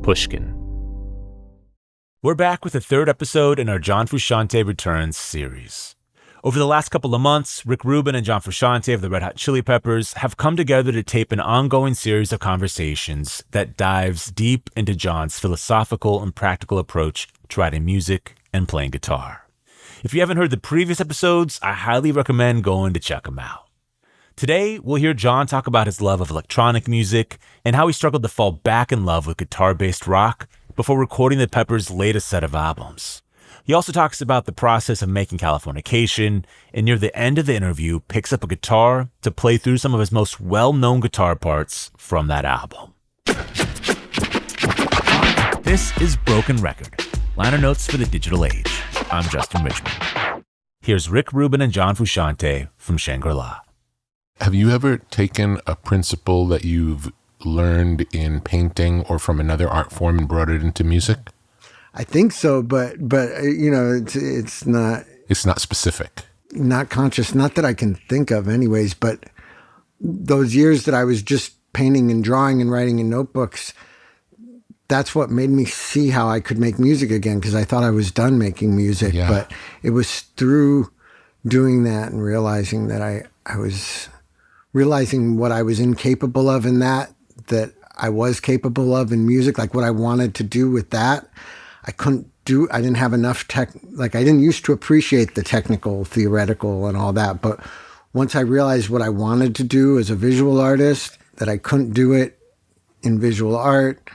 Pushkin. We're back with the third episode in our John Frusciante Returns series. Over the last couple of months, Rick Rubin and John Frusciante of the Red Hot Chili Peppers have come together to tape an ongoing series of conversations that dives deep into John's philosophical and practical approach to writing music and playing guitar. If you haven't heard the previous episodes, I highly recommend going to check them out. Today, we'll hear John talk about his love of electronic music and how he struggled to fall back in love with guitar-based rock before recording the Peppers' latest set of albums. He also talks about the process of making Californication, and near the end of the interview, picks up a guitar to play through some of his most well-known guitar parts from that album. This is Broken Record, liner notes for the digital age. I'm Justin Richmond. Here's Rick Rubin and John Frusciante from Shangri-La. Have you ever taken a principle that you've learned in painting or from another art form and brought it into music? I think so, but you know, it's not. It's not specific. Not conscious, not that I can think of anyways, but those years that I was just painting and drawing and writing in notebooks, that's what made me see how I could make music again, because I thought I was done making music. Yeah. But it was through doing that and realizing that I was realizing what I was incapable of in that I was capable of in music, like what I wanted to do with that. I didn't have enough I didn't used to appreciate the technical, theoretical and all that. But once I realized what I wanted to do as a visual artist, that I couldn't do it in visual art,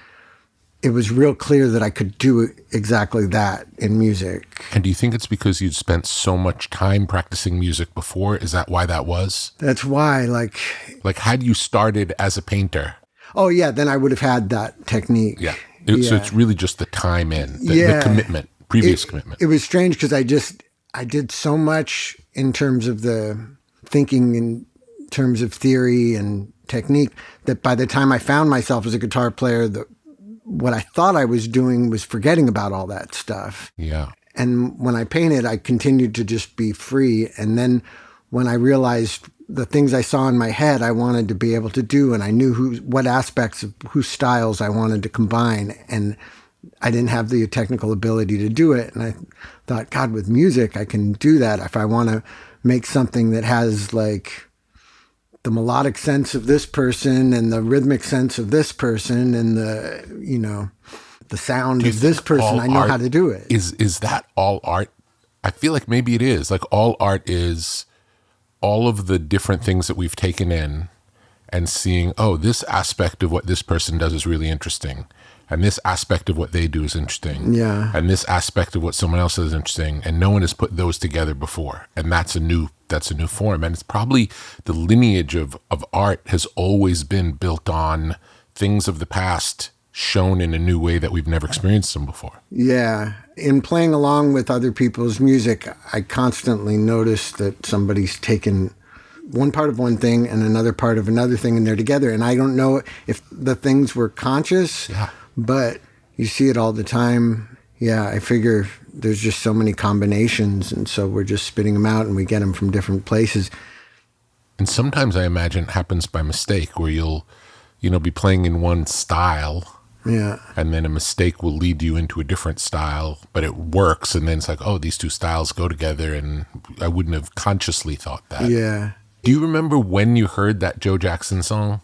it was real clear that I could do exactly that in music. And do you think it's because you'd spent so much time practicing music before? Is that why that was? That's why, like had you started as a painter? Oh yeah, then I would have had that technique. Yeah. So it's really just the time the commitment, previous commitment. It was strange because I did so much in terms of the thinking, in terms of theory and technique, that by the time I found myself as a guitar player, what I thought I was doing was forgetting about all that stuff. Yeah. And when I painted, I continued to just be free. And then when I realized the things I saw in my head, I wanted to be able to do, and I knew what aspects of whose styles I wanted to combine, and I didn't have the technical ability to do it. And I thought, God, with music, I can do that. If I want to make something that has like the melodic sense of this person and the rhythmic sense of this person and the sound of this person, I know how to do it. Is that all art? I feel like maybe it is. Like all art is all of the different things that we've taken in and seeing, oh, this aspect of what this person does is really interesting. And this aspect of what they do is interesting. Yeah. And this aspect of what someone else does is interesting. And no one has put those together before. And that's a new form. And it's probably the lineage of art has always been built on things of the past shown in a new way that we've never experienced them before. Yeah. In playing along with other people's music, I constantly notice that somebody's taken one part of one thing and another part of another thing, and they're together. And I don't know if the things were conscious, but you see it all the time. Yeah, I figure there's just so many combinations, and so we're just spitting them out and we get them from different places. And sometimes I imagine it happens by mistake, where you'll be playing in one style. Yeah. And then a mistake will lead you into a different style, but it works. And then it's like, oh, these two styles go together. And I wouldn't have consciously thought that. Yeah. Do you remember when you heard that Joe Jackson song?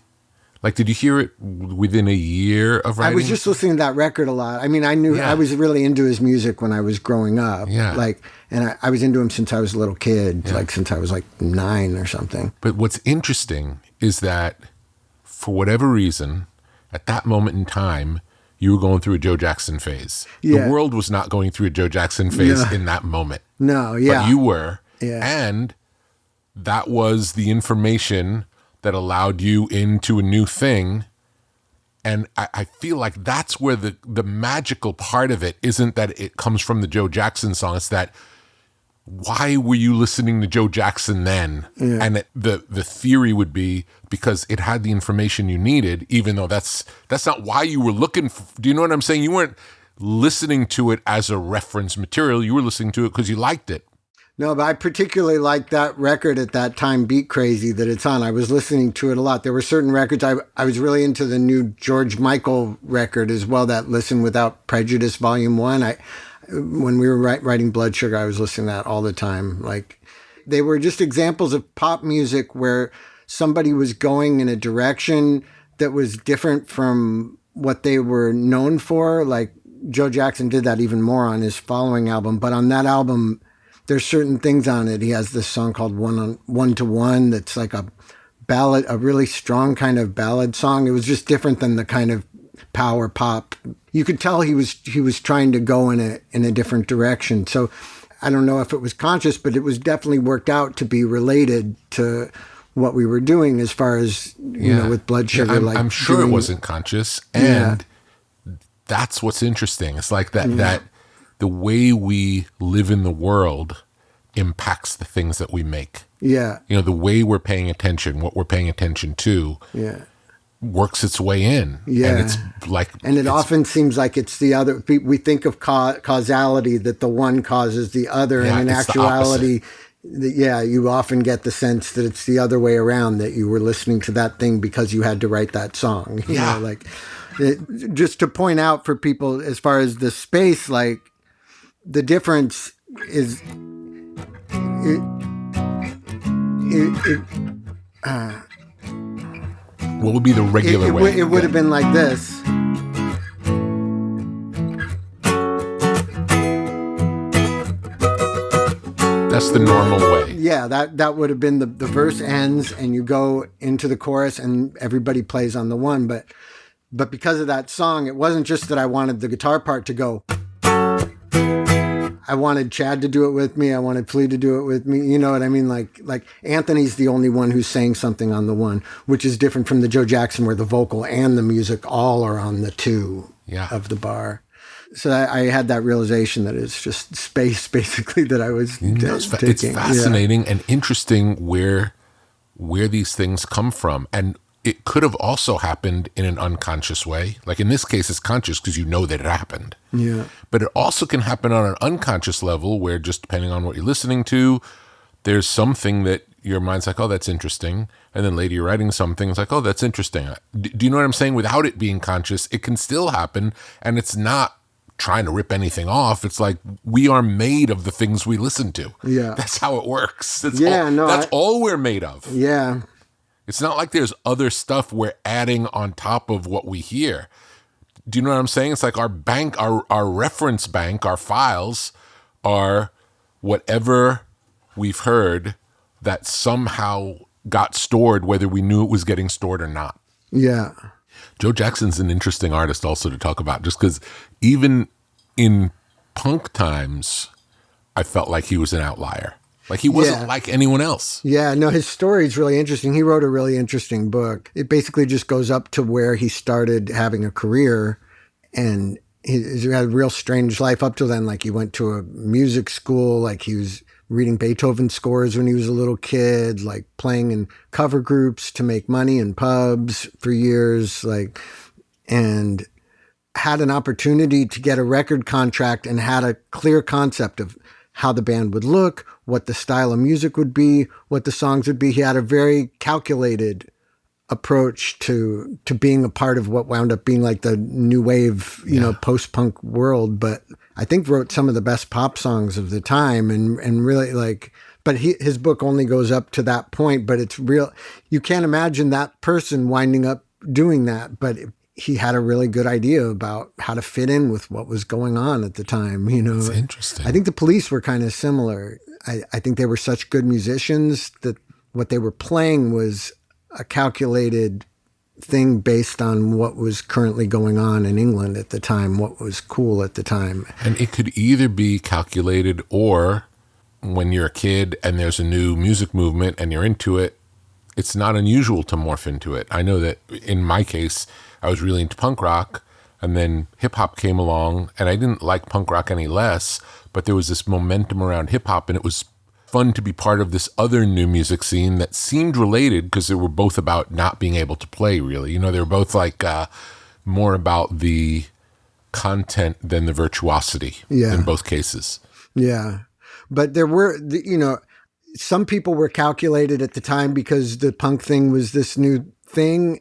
Like, did you hear it within a year of writing? I was just listening to that record a lot. I mean, I knew I was really into his music when I was growing up. Yeah. And I was into him since I was a little kid, since I was 9 or something. But what's interesting is that for whatever reason, at that moment in time, you were going through a Joe Jackson phase. Yeah. The world was not going through a Joe Jackson phase in that moment. No, yeah. But you were. Yeah. And that was the information that allowed you into a new thing. And I feel like that's where the magical part of it isn't that it comes from the Joe Jackson song. It's that, why were you listening to Joe Jackson then? Yeah. And the theory would be because it had the information you needed, even though that's not why you were looking for, do you know what I'm saying? You weren't listening to it as a reference material. You were listening to it because you liked it. No, but I particularly liked that record at that time, Beat Crazy, that it's on. I was listening to it a lot. There were certain records. I was really into the new George Michael record as well, that Listen Without Prejudice, Volume 1. When we were writing Blood Sugar, I was listening to that all the time. Like, they were just examples of pop music where somebody was going in a direction that was different from what they were known for. Like, Joe Jackson did that even more on his following album. But on that album, there's certain things on it. He has this song called One to One that's like a ballad, a really strong kind of ballad song. It was just different than the kind of power pop. You could tell he was trying to go in a different direction. So I don't know if it was conscious, but it was definitely worked out to be related to what we were doing as far as, you know, with Blood Sugar. Yeah, I'm sure it wasn't conscious. And that's what's interesting. It's like that the way we live in the world impacts the things that we make. Yeah. You know, the way we're paying attention, what we're paying attention to, works its way in. Yeah. And it's like, and it often seems like it's the other. We think of causality, that the one causes the other. And in actuality, you often get the sense that it's the other way around, that you were listening to that thing because you had to write that song. You know, like, just to point out for people as far as the space, like, the difference is what would be the regular way? It would have been like this. That's the normal way. Yeah, that would have been the verse ends and you go into the chorus and everybody plays on the one. But because of that song, it wasn't just that I wanted the guitar part to go. I wanted Chad to do it with me. I wanted Flea to do it with me. You know what I mean? Like Anthony's the only one who's saying something on the one, which is different from the Joe Jackson where the vocal and the music all are on the two of the bar. So I had that realization that it's just space basically that I was taking. It's fascinating and interesting where these things come from. And it could have also happened in an unconscious way. Like in this case, it's conscious because you know that it happened. Yeah. But it also can happen on an unconscious level where, just depending on what you're listening to, there's something that your mind's like, oh, that's interesting. And then later you're writing something, it's like, oh, that's interesting. Do you know what I'm saying? Without it being conscious, it can still happen. And it's not trying to rip anything off. It's like we are made of the things we listen to. Yeah. That's how it works. That's all we're made of. Yeah. It's not like there's other stuff we're adding on top of what we hear. Do you know what I'm saying? It's like our bank, our reference bank, our files are whatever we've heard that somehow got stored, whether we knew it was getting stored or not. Yeah. Joe Jackson's an interesting artist also to talk about, just because even in punk times, I felt like he was an outlier. Like he wasn't like anyone else. Yeah, no, his story is really interesting. He wrote a really interesting book. It basically just goes up to where he started having a career, and he had a real strange life up till then. Like he went to a music school, like he was reading Beethoven scores when he was a little kid, like playing in cover groups to make money in pubs for years, like, and had an opportunity to get a record contract and had a clear concept of how the band would look, what the style of music would be, what the songs would be. He had a very calculated approach to being a part of what wound up being like the new wave, you know, post-punk world. But I think wrote some of the best pop songs of the time and really like, but his book only goes up to that point, but it's real. You can't imagine that person winding up doing that, but he had a really good idea about how to fit in with what was going on at the time, you know. It's interesting. I think the Police were kind of similar. I think they were such good musicians that what they were playing was a calculated thing based on what was currently going on in England at the time, what was cool at the time. And it could either be calculated, or when you're a kid and there's a new music movement and you're into it, it's not unusual to morph into it. I know that in my case, I was really into punk rock, and then hip hop came along, and I didn't like punk rock any less, but there was this momentum around hip hop, and it was fun to be part of this other new music scene that seemed related because they were both about not being able to play, really. You know, they were both like more about the content than the virtuosity in both cases. Yeah. But there were, some people were calculated at the time because the punk thing was this new thing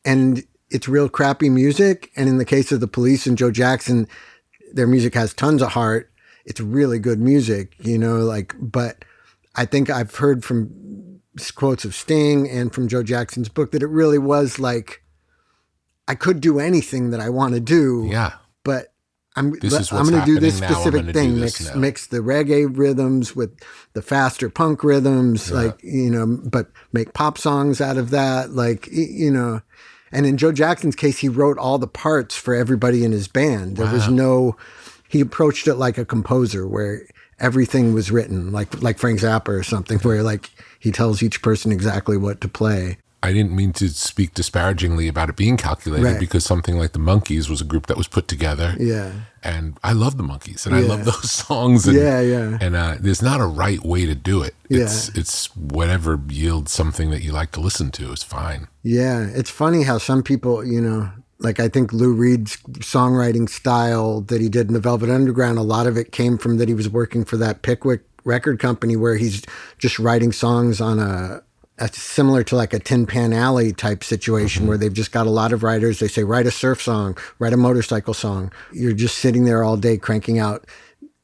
and it's real crappy music. And in the case of the Police and Joe Jackson, their music has tons of heart. It's really good music, but I think I've heard from quotes of Sting and from Joe Jackson's book that it really was like, I could do anything that I want to do. Yeah. But I'm going to do this specific thing, mix the reggae rhythms with the faster punk rhythms, but make pop songs out of that, And in Joe Jackson's case, he wrote all the parts for everybody in his band. There was he approached it like a composer where everything was written, like Frank Zappa or something, where he tells each person exactly what to play. I didn't mean to speak disparagingly about it being calculated because something like the Monkees was a group that was put together. Yeah. And I love the Monkees and I love those songs. And, And there's not a right way to do it. It's whatever yields something that you like to listen to is fine. Yeah. It's funny how some people, I think Lou Reed's songwriting style that he did in the Velvet Underground, a lot of it came from that he was working for that Pickwick record company where he's just writing songs on a similar to like a Tin Pan Alley type situation where they've just got a lot of writers. They say, write a surf song, write a motorcycle song. You're just sitting there all day cranking out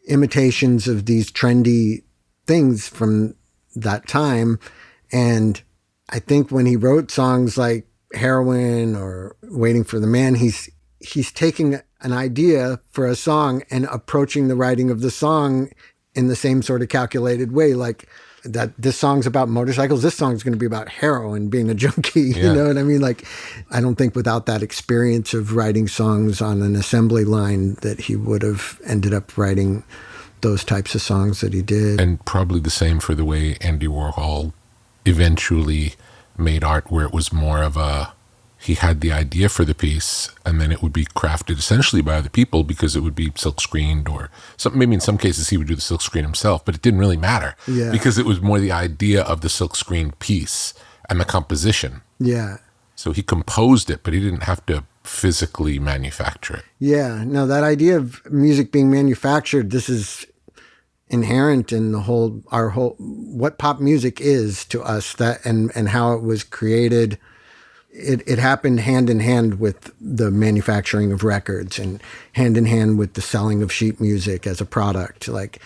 imitations of these trendy things from that time. And I think when he wrote songs like Heroin or Waiting for the Man, he's taking an idea for a song and approaching the writing of the song in the same sort of calculated way. Like, that this song's about motorcycles, this song's going to be about heroin, being a junkie. You know what I mean? I don't think without that experience of writing songs on an assembly line that he would have ended up writing those types of songs that he did. And probably the same for the way Andy Warhol eventually made art, where it was more of he had the idea for the piece and then it would be crafted essentially by other people because it would be silk screened or something. Maybe in some cases he would do the silk screen himself, but it didn't really matter because it was more the idea of the silk screen piece and the composition. Yeah. So he composed it, but he didn't have to physically manufacture it. Yeah. No, that idea of music being manufactured, this is inherent in our whole what pop music is to us, that and how it was created. It happened hand in hand with the manufacturing of records and hand in hand with the selling of sheet music as a product. Like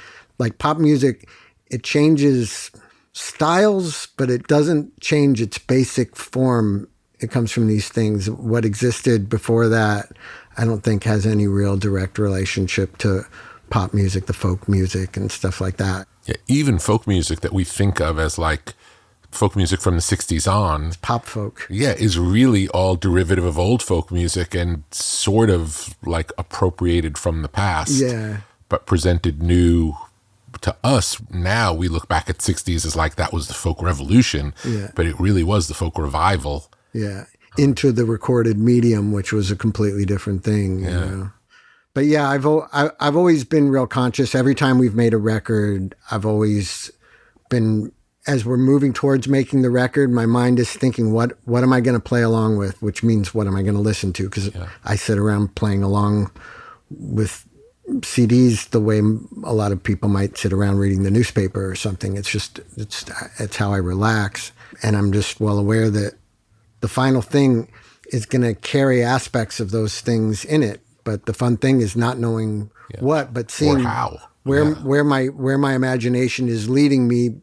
pop music, it changes styles, but it doesn't change its basic form. It comes from these things. What existed before that, I don't think has any real direct relationship to pop music, the folk music and stuff like that. Yeah, even folk music that we think of as like folk music from the 60s on. It's pop folk. Yeah, is really all derivative of old folk music and sort of like appropriated from the past. Yeah. But presented new to us. Now we look back at 60s as like that was the folk revolution. Yeah. But it really was the folk revival. Yeah. Into the recorded medium, which was a completely different thing. You know? But yeah, I've always been real conscious. Every time we've made a record, I've always been, as we're moving towards making the record, my mind is thinking, what am I going to play along with? Which means, what am I going to listen to? Because I sit around playing along with CDs the way a lot of people might sit around reading the newspaper or something. It's how I relax. And I'm just well aware that the final thing is going to carry aspects of those things in it. But the fun thing is not knowing what, but seeing how. Where my imagination is leading me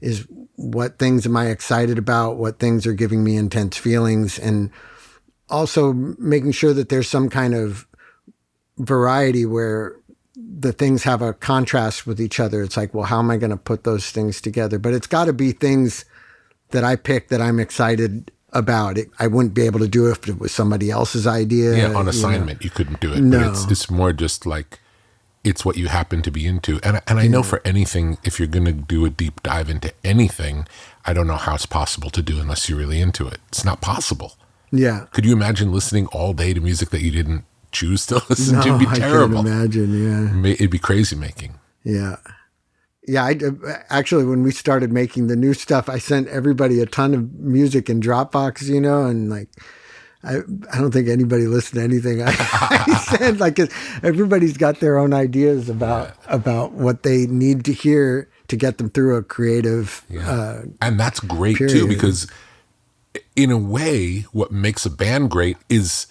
is what things am I excited about, what things are giving me intense feelings, and also making sure that there's some kind of variety where the things have a contrast with each other. It's like, well, how am I going to put those things together? But it's got to be things that I pick that I'm excited about. I wouldn't be able to do it if it was somebody else's idea. Yeah, on assignment, you couldn't do it. No. But it's more just like, it's what you happen to be into. And I know for anything, if you're going to do a deep dive into anything, I don't know how it's possible to do unless you're really into it. It's not possible. Yeah. Could you imagine listening all day to music that you didn't choose to listen to? It'd be terrible. I can't imagine, yeah. It'd be crazy making. Yeah. Yeah, actually, when we started making the new stuff, I sent everybody a ton of music in Dropbox, and like I don't think anybody listened to anything I said. Like, 'cause everybody's got their own ideas about what they need to hear to get them through a creative. And that's great period. too, because in a way, what makes a band great is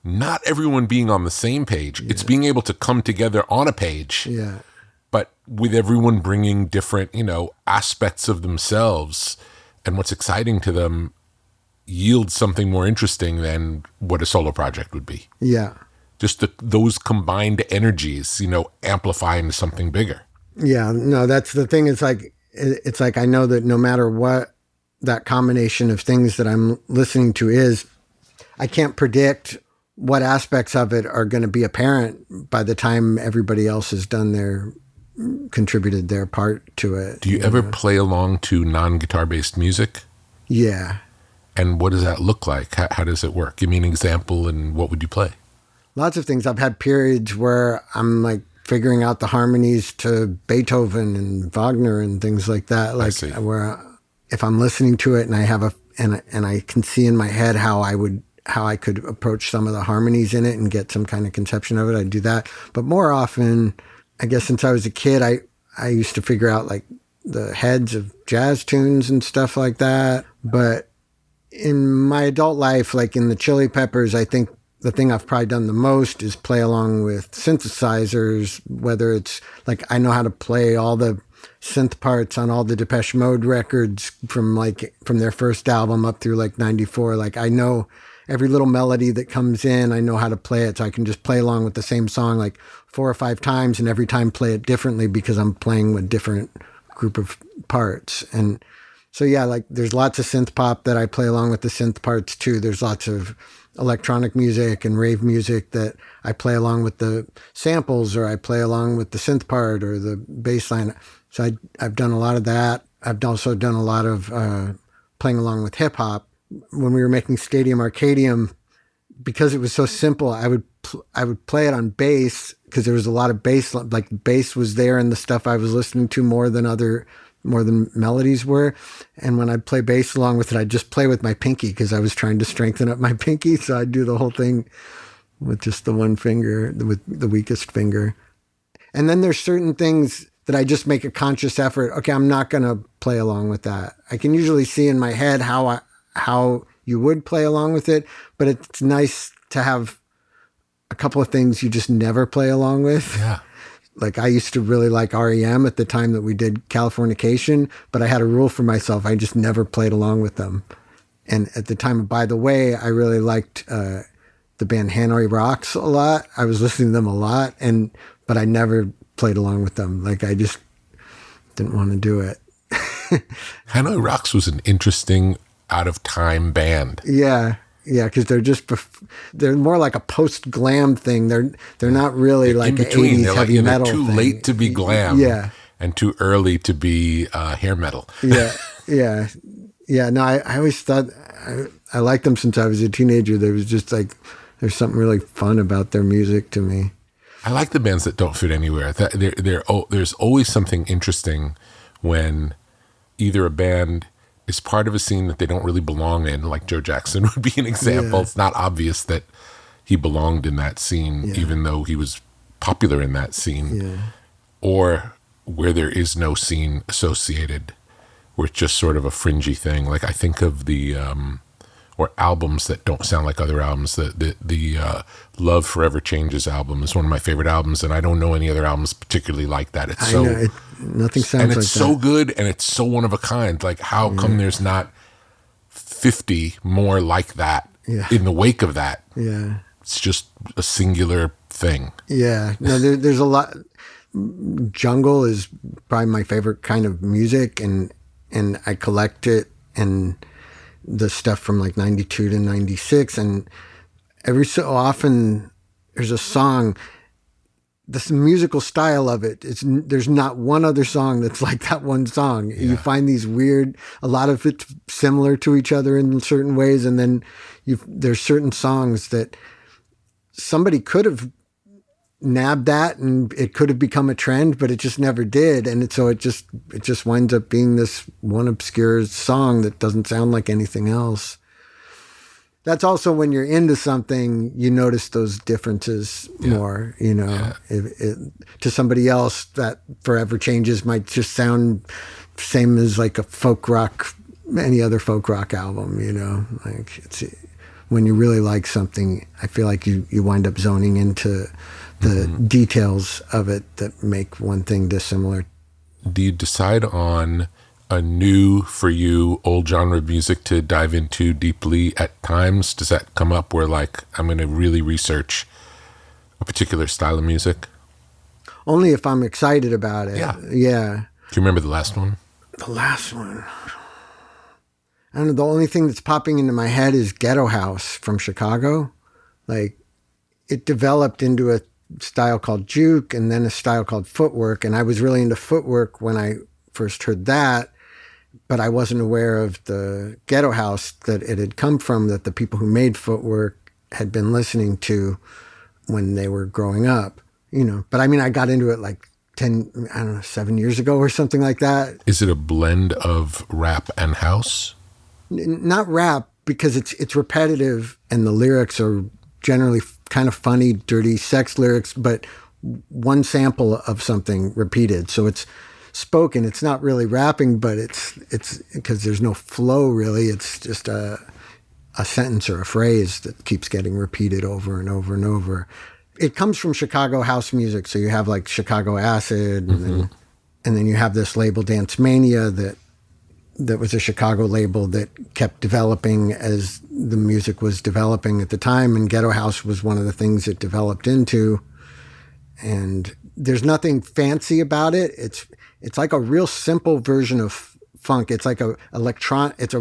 not everyone being on the same page. It's being able to come together on a page. Yeah. But with everyone bringing different, aspects of themselves and what's exciting to them yields something more interesting than what a solo project would be. Yeah. Just those combined energies, amplify into something bigger. Yeah. No, that's the thing. It's like I know that no matter what that combination of things that I'm listening to is, I can't predict what aspects of it are going to be apparent by the time everybody else has contributed their part to it. Do you ever play along to non-guitar based music? Yeah. And what does that look like? How does it work? Give me an example, and what would you play? Lots of things. I've had periods where I'm like figuring out the harmonies to Beethoven and Wagner and things like that. Like where if I'm listening to it and I have and I can see in my head how I could approach some of the harmonies in it and get some kind of conception of it, I do that. But more often, I guess since I was a kid, I used to figure out like the heads of jazz tunes and stuff like that. But in my adult life, like in the Chili Peppers, I think the thing I've probably done the most is play along with synthesizers, whether it's like I know how to play all the synth parts on all the Depeche Mode records from their first album up through like 94. Like I know every little melody that comes in, I know how to play it. So I can just play along with the same song like 4 or 5 times and every time play it differently because I'm playing with different group of parts. And so, yeah, like there's lots of synth pop that I play along with the synth parts too. There's lots of electronic music and rave music that I play along with the samples, or I play along with the synth part or the bass line. So I've done a lot of that. I've also done a lot of playing along with hip hop. When we were making Stadium Arcadium, because it was so simple, I would play it on bass because there was a lot of bass, like bass was there in the stuff I was listening to more than melodies were. And when I'd play bass along with it, I'd just play with my pinky because I was trying to strengthen up my pinky. So I'd do the whole thing with just the one finger, with the weakest finger. And then there's certain things that I just make a conscious effort. Okay, I'm not going to play along with that. I can usually see in my head how you would play along with it, but it's nice to have a couple of things you just never play along with. Yeah. Like I used to really like REM at the time that we did Californication, but I had a rule for myself. I just never played along with them. And at the time, by the way, I really liked the band Hanoi Rocks a lot. I was listening to them a lot, but I never played along with them. Like I just didn't want to do it. Hanoi Rocks was an interesting out of time band. Yeah. Yeah, because they're more like a post glam thing. They're not really like an 80s heavy metal they're too thing. late to be glam, yeah, and too early to be hair metal. yeah. No, I always thought I liked them since I was a teenager. There was just like there's something really fun about their music to me. I like the bands that don't fit anywhere. There's always something interesting when either a band is part of a scene that they don't really belong in, like Joe Jackson would be an example. Yeah. It's not obvious that he belonged in that scene, even though he was popular in that scene. Yeah. Or where there is no scene associated, where it's just sort of a fringy thing. Like I think of or albums that don't sound like other albums. The Love Forever Changes album is one of my favorite albums, and I don't know any other albums particularly like that. It's so nothing sounds like that. And it's so good, and it's so one of a kind. Like how come there's not 50 more like that in the wake of that? Yeah. It's just a singular thing. Yeah. No, there's a lot. Jungle is probably my favorite kind of music, and I collect it, and the stuff from like 92 to 96, and every so often there's a song, this musical style of it, there's not one other song that's like that one song. You find these weird, a lot of it's similar to each other in certain ways, and then there's certain songs that somebody could have nabbed that and it could have become a trend, but it just never did. And so it just winds up being this one obscure song that doesn't sound like anything else. that's also when you're into something, you notice those differences more, you know. To somebody else, that Forever Changes might just sound same as like a folk rock, any other folk rock album, you know. Like it's when you really like something, I feel like you wind up zoning into the details of it that make one thing dissimilar. Do you decide on a new, for you, old genre of music to dive into deeply at times? Does that come up where, like, I'm going to really research a particular style of music? Only if I'm excited about it. Yeah. Yeah. Do you remember the last one? The last one. I don't know. The only thing that's popping into my head is Ghetto House from Chicago. Like, it developed into a style called juke and then a style called footwork. And I was really into footwork when I first heard that, but I wasn't aware of the Ghetto House that it had come from, that the people who made footwork had been listening to when they were growing up, you know. But I mean, I got into it like 7 years ago or something like that. Is it a blend of rap and house? Not rap, because it's repetitive and the lyrics are generally kind of funny, dirty sex lyrics, but one sample of something repeated. So it's spoken. It's not really rapping, but it's because there's no flow really. It's just a sentence or a phrase that keeps getting repeated over and over and over. It comes from Chicago house music. So you have like Chicago Acid, and then you have this label Dance Mania that was a Chicago label that kept developing as the music was developing at the time. And Ghetto House was one of the things it developed into. And there's nothing fancy about it. It's like a real simple version of funk. It's like it's a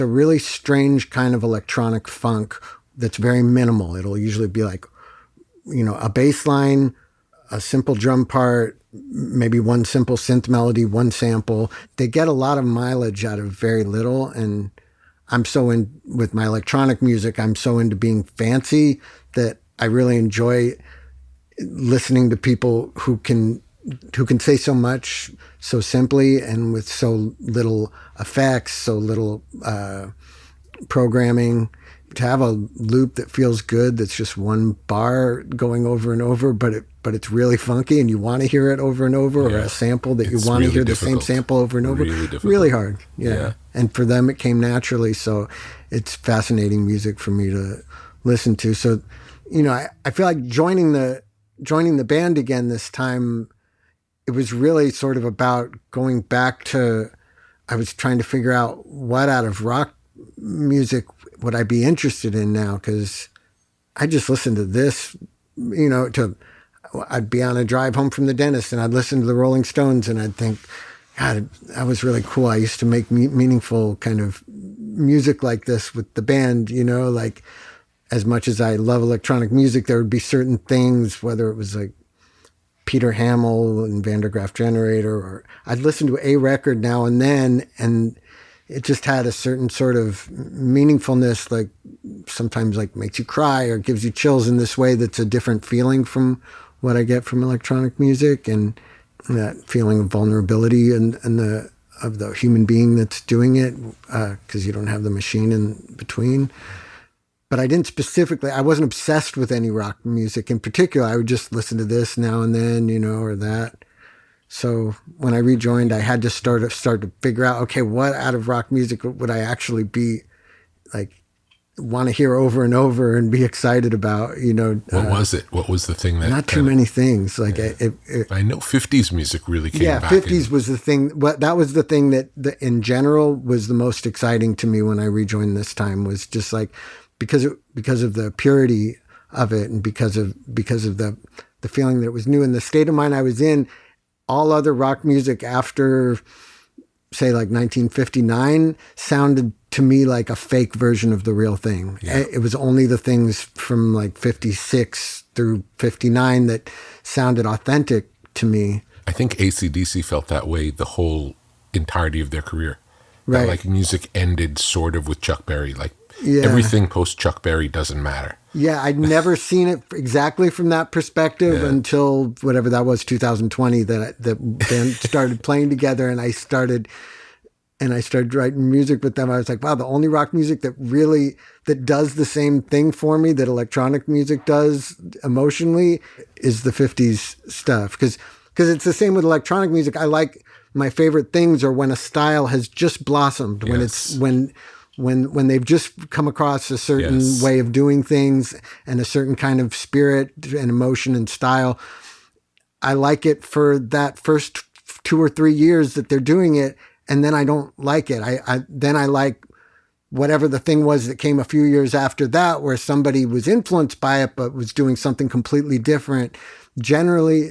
really strange kind of electronic funk that's very minimal. It'll usually be like, you know, a bass line, a simple drum part, maybe one simple synth melody, one sample. They get a lot of mileage out of very little. And I'm so in with my electronic music, I'm so into being fancy that I really enjoy listening to people who can say so much so simply and with so little effects, so little programming. To have a loop that feels good, that's just one bar going over and over, but it's really funky and you want to hear it over and over, or a sample that you want to hear the same sample over and over. Really hard. Yeah. And for them, it came naturally. So it's fascinating music for me to listen to. So, you know, I feel like joining the band again this time, it was really sort of about going back to, I was trying to figure out what out of rock music would I be interested in now, because I just listened to this, you know, I'd be on a drive home from the dentist and I'd listen to the Rolling Stones and I'd think, God, that was really cool. I used to make meaningful kind of music like this with the band, you know, like as much as I love electronic music, there would be certain things, whether it was like Peter Hamill and Van der Graaf Generator, or I'd listen to a record now and then, and it just had a certain sort of meaningfulness, like sometimes like makes you cry or gives you chills in this way that's a different feeling from what I get from electronic music, and that feeling of vulnerability and of the human being that's doing it, because you don't have the machine in between. But I wasn't obsessed with any rock music in particular. I would just listen to this now and then, you know, or that. So when I rejoined, I had to start to figure out, okay, what out of rock music would I actually be like, want to hear over and over and be excited about, you know. What was it? What was the thing that... Not too many things. Like I know 50s music really came back. Yeah, 50s was the thing. That was the thing that in general was the most exciting to me when I rejoined this time, was just like, because of the purity of it, and because of the feeling that it was new and the state of mind I was in. All other rock music after, say, like 1959 sounded to me like a fake version of the real thing. Yeah. It was only the things from like 56 through 59 that sounded authentic to me. I think AC/DC felt that way the whole entirety of their career. Right. That, like, music ended sort of with Chuck Berry. Like, everything post Chuck Berry doesn't matter. Yeah, I'd never seen it exactly from that perspective until whatever that was, 2020, that the band started playing together, and I started and I started writing music with them, I was like, wow, the only rock music that does the same thing for me that electronic music does emotionally is the 50s stuff. Because it's the same with electronic music. I like, my favorite things are when a style has just blossomed, when it's when they've just come across a certain way of doing things and a certain kind of spirit and emotion and style. I like it for that first 2 or 3 years that they're doing it, and then I don't like it. Then I like whatever the thing was that came a few years after that, where somebody was influenced by it but was doing something completely different. Generally,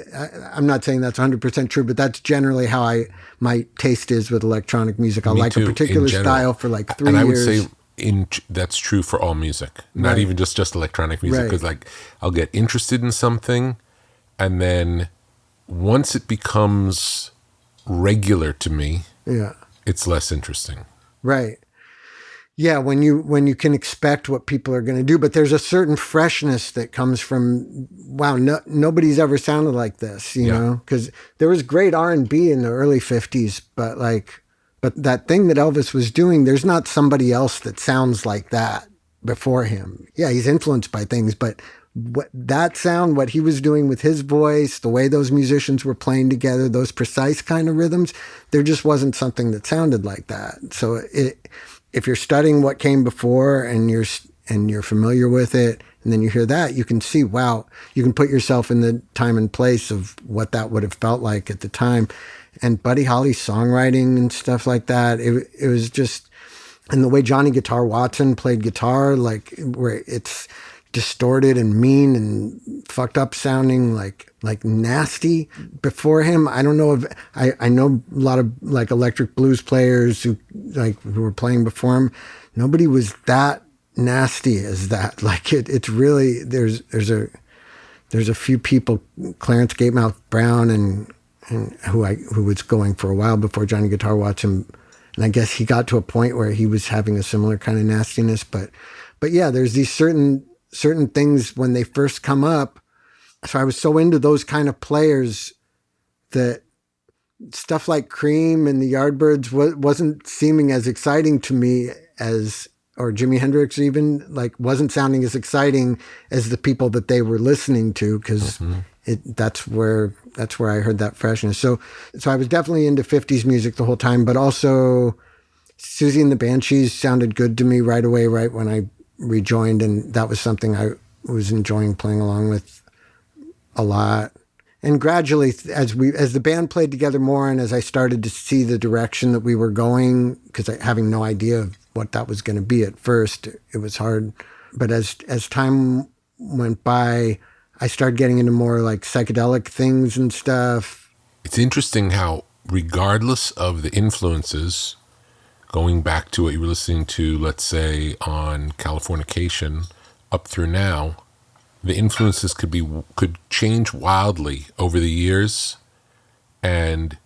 I'm not saying that's 100% true, but that's generally how my taste is with electronic music. I like a particular style for like 3 years. And I would say that's true for all music, not even just electronic music, because like I'll get interested in something, and then once it becomes regular to me, it's less interesting. Right. Yeah, when you can expect what people are going to do, but there's a certain freshness that comes from, wow, nobody's ever sounded like this, you know? Because there was great R&B in the early 50s, but that thing that Elvis was doing, there's not somebody else that sounds like that before him. Yeah, he's influenced by things, but that sound, what he was doing with his voice, the way those musicians were playing together, those precise kind of rhythms, there just wasn't something that sounded like that. So if you're studying what came before and you're familiar with it, and then you hear that, you can see, wow, you can put yourself in the time and place of what that would have felt like at the time. And Buddy Holly's songwriting and stuff like that, it was just, and the way Johnny Guitar Watson played guitar, like where it's distorted and mean and fucked up sounding, like nasty. Before him, I don't know if I know a lot of like electric blues players who were playing before him. Nobody was that nasty as that. Like it's really, there's a few people, Clarence Gatemouth Brown and who was going for a while before Johnny Guitar Watson, and I guess he got to a point where he was having a similar kind of nastiness. But yeah, there's these certain things when they first come up. So I was so into those kind of players that stuff like Cream and the Yardbirds wasn't seeming as exciting to me or Jimi Hendrix even, like wasn't sounding as exciting as the people that they were listening to, because that's where I heard that freshness. So I was definitely into 50s music the whole time, but also Susie and the Banshees sounded good to me right away, right when I rejoined, and that was something I was enjoying playing along with a lot. And gradually, as the band played together more, and as I started to see the direction that we were going, because having no idea of what that was going to be at first, it was hard. But as time went by, I started getting into more like psychedelic things and stuff. It's interesting how, regardless of the influences, going back to what you were listening to, let's say on Californication, up through now, the influences could change wildly over the years, and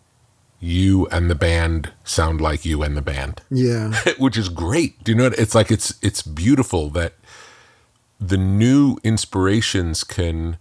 you and the band sound like you and the band. Yeah. Which is great. Do you know what? It's like it's beautiful that the new inspirations can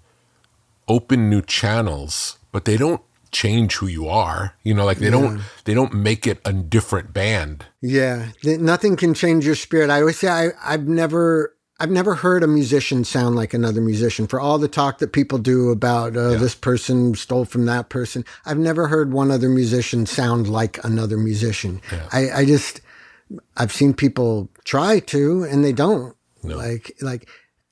open new channels, but they don't change who you are. You know, like they don't make it a different band. Yeah. Nothing can change your spirit. I always say I've never heard a musician sound like another musician. For all the talk that people do about this person stole from that person, I've never heard one other musician sound like another musician. Yeah. I've seen people try to, and they don't. No.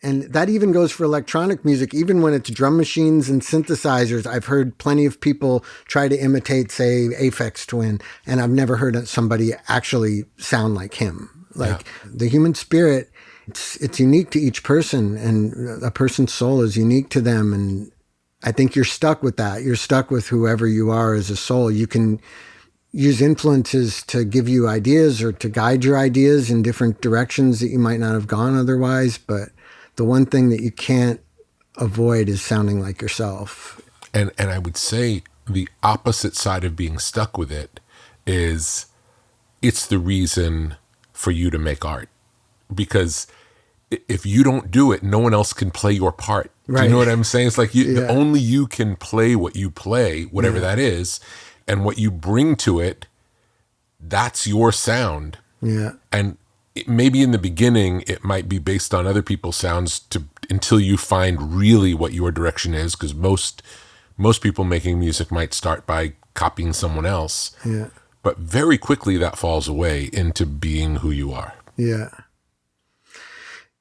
And that even goes for electronic music. Even when it's drum machines and synthesizers, I've heard plenty of people try to imitate, say, Aphex Twin, and I've never heard somebody actually sound like him. The human spirit, it's unique to each person, and a person's soul is unique to them. And I think you're stuck with that. You're stuck with whoever you are as a soul. You can use influences to give you ideas or to guide your ideas in different directions that you might not have gone otherwise. But the one thing that you can't avoid is sounding like yourself. And I would say the opposite side of being stuck with it is it's the reason for you to make art. Because if you don't do it, no one else can play your part. Right. Do you know what I'm saying? It's like only you can play what you play, whatever that is, and what you bring to it, that's your sound. Yeah. And maybe in the beginning, it might be based on other people's sounds until you find really what your direction is. Because most people making music might start by copying someone else. Yeah. But very quickly that falls away into being who you are. Yeah.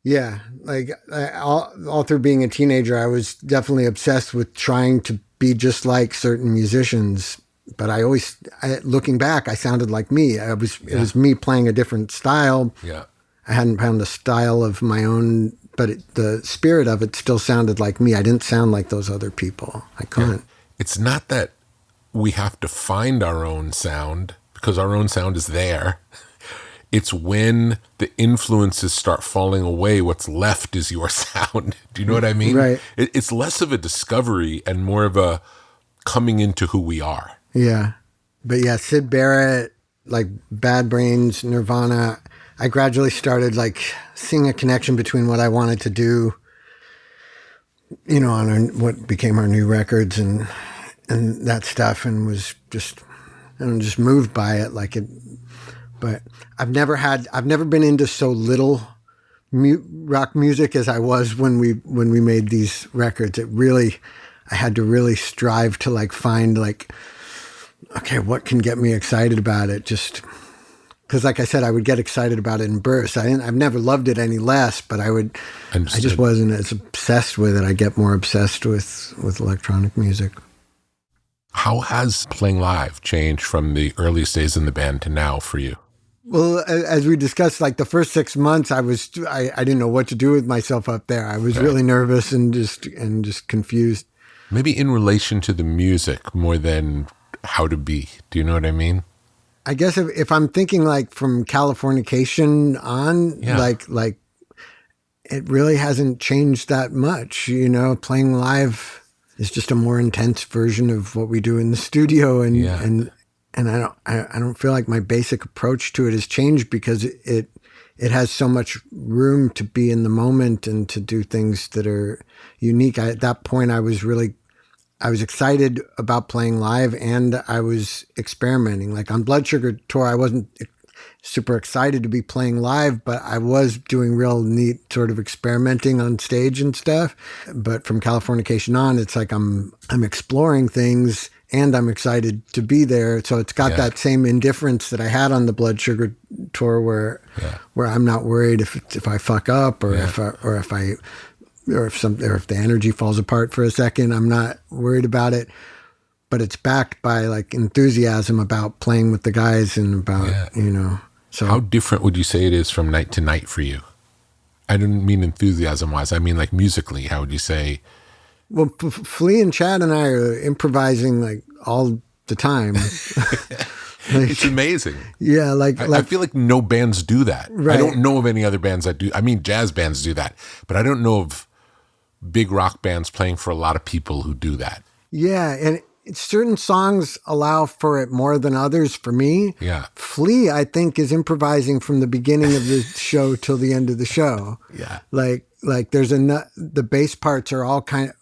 Yeah. Like all through being a teenager, I was definitely obsessed with trying to be just like certain musicians. But looking back, I sounded like me. It was me playing a different style. Yeah. I hadn't found a style of my own, but the spirit of it still sounded like me. I didn't sound like those other people. I couldn't. Yeah. It's not that we have to find our own sound, because our own sound is there. It's when the influences start falling away, what's left is your sound. Do you know what I mean? Right. It's less of a discovery and more of a coming into who we are. Yeah. But yeah, Syd Barrett, like Bad Brains, Nirvana, I gradually started like seeing a connection between what I wanted to do, you know, on what became our new records and that stuff, and was just moved by it. Like it, but I've never been into so little rock music as I was when we made these records. I had to really strive to like find like, okay, what can get me excited about it? Just because, like I said, I would get excited about it in bursts. I've never loved it any less, but Understood. I just wasn't as obsessed with it. I get more obsessed with electronic music. How has playing live changed from the earliest days in the band to now for you? Well, as we discussed, like the first 6 months, I didn't know what to do with myself up there. I was really nervous and just confused. Maybe in relation to the music more than how to be. Do you know what I mean? I guess if I'm thinking like from Californication on, like it really hasn't changed that much. You know, playing live is just a more intense version of what we do in the studio, and I don't feel like my basic approach to it has changed because it has so much room to be in the moment and to do things that are unique. At that point, I was excited about playing live, and I was experimenting. Like on Blood Sugar Tour, I wasn't super excited to be playing live, but I was doing real neat sort of experimenting on stage and stuff. But from Californication on, it's like I'm exploring things and I'm excited to be there. So it's got that same indifference that I had on the Blood Sugar Tour where I'm not worried if I fuck up or if the energy falls apart for a second. I'm not worried about it, but it's backed by like enthusiasm about playing with the guys and about, you know. So how different would you say it is from night to night for you? I didn't mean enthusiasm wise. I mean like musically. How would you say? Well, Flea and Chad and I are improvising like all the time. Like, it's amazing. Yeah, I feel like no bands do that. Right. I don't know of any other bands that do. I mean, jazz bands do that, but I don't know of big rock bands playing for a lot of people who do that. Yeah, and certain songs allow for it more than others for me. Yeah. Flea, I think, is improvising from the beginning of the show till the end of the show. Yeah. Like there's the bass parts are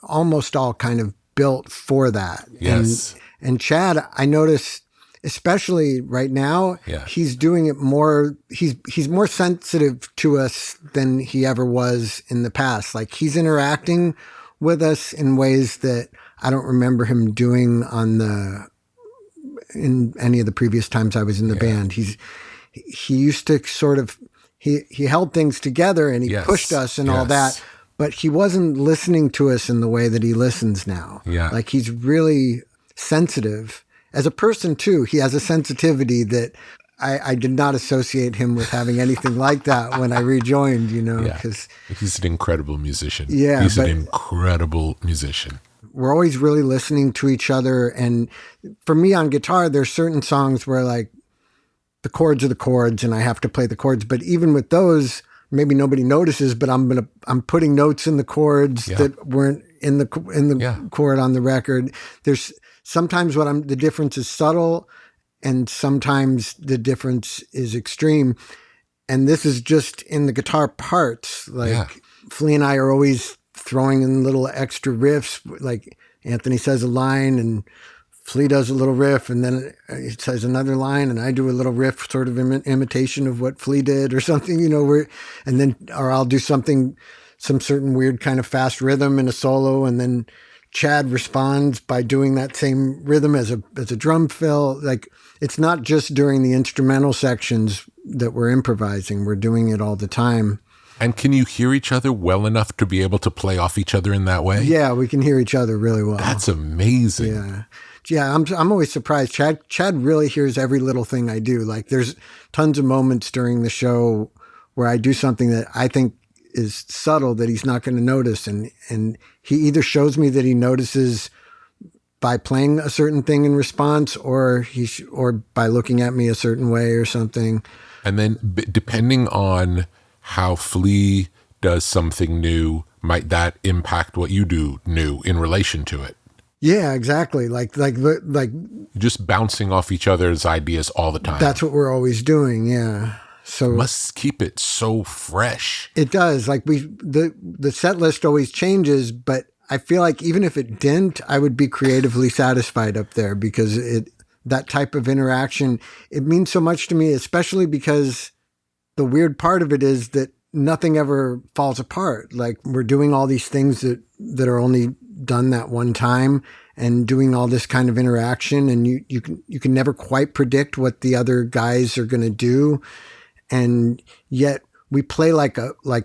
almost all kind of built for that. Yes. And Chad, I notice, especially right now, he's doing it more. He's more sensitive to us than he ever was in the past. Like he's interacting with us in ways that I don't remember him doing in any of the previous times I was in the band. He used to sort of, he held things together and he pushed us and all that, but he wasn't listening to us in the way that he listens now. Yeah. Like he's really sensitive as a person too. He has a sensitivity that I did not associate him with having anything like that when I rejoined, you know, because he's an incredible musician. Yeah. He's an incredible musician. We're always really listening to each other. And for me on guitar, there's certain songs where like the chords are the chords and I have to play the chords. But even with those, maybe nobody notices, but I'm putting notes in the chords that weren't in the chord on the record. There's sometimes the difference is subtle and sometimes the difference is extreme. And this is just in the guitar parts. Like Flea and I are always throwing in little extra riffs, like Anthony says a line and Flea does a little riff, and then it says another line, and I do a little riff, sort of imitation of what Flea did or something, or I'll do something, some certain weird kind of fast rhythm in a solo, and then Chad responds by doing that same rhythm as a drum fill. Like, it's not just during the instrumental sections that we're improvising. We're doing it all the time. And can you hear each other well enough to be able to play off each other in that way? Yeah, we can hear each other really well. That's amazing. Yeah, I'm always surprised. Chad really hears every little thing I do. Like, there's tons of moments during the show where I do something that I think is subtle that he's not going to notice, and he either shows me that he notices by playing a certain thing in response, or by looking at me a certain way or something. And then depending on how Flea does something new, might that impact what you do new in relation to it? Yeah, exactly. Like just bouncing off each other's ideas all the time. That's what we're always doing. Yeah. So it must keep it so fresh. It does. Like, the set list always changes, but I feel like even if it didn't, I would be creatively satisfied up there, because that type of interaction, it means so much to me, especially because the weird part of it is that nothing ever falls apart. Like, we're doing all these things that are only done that one time, and doing all this kind of interaction, and you can never quite predict what the other guys are going to do. And yet we play like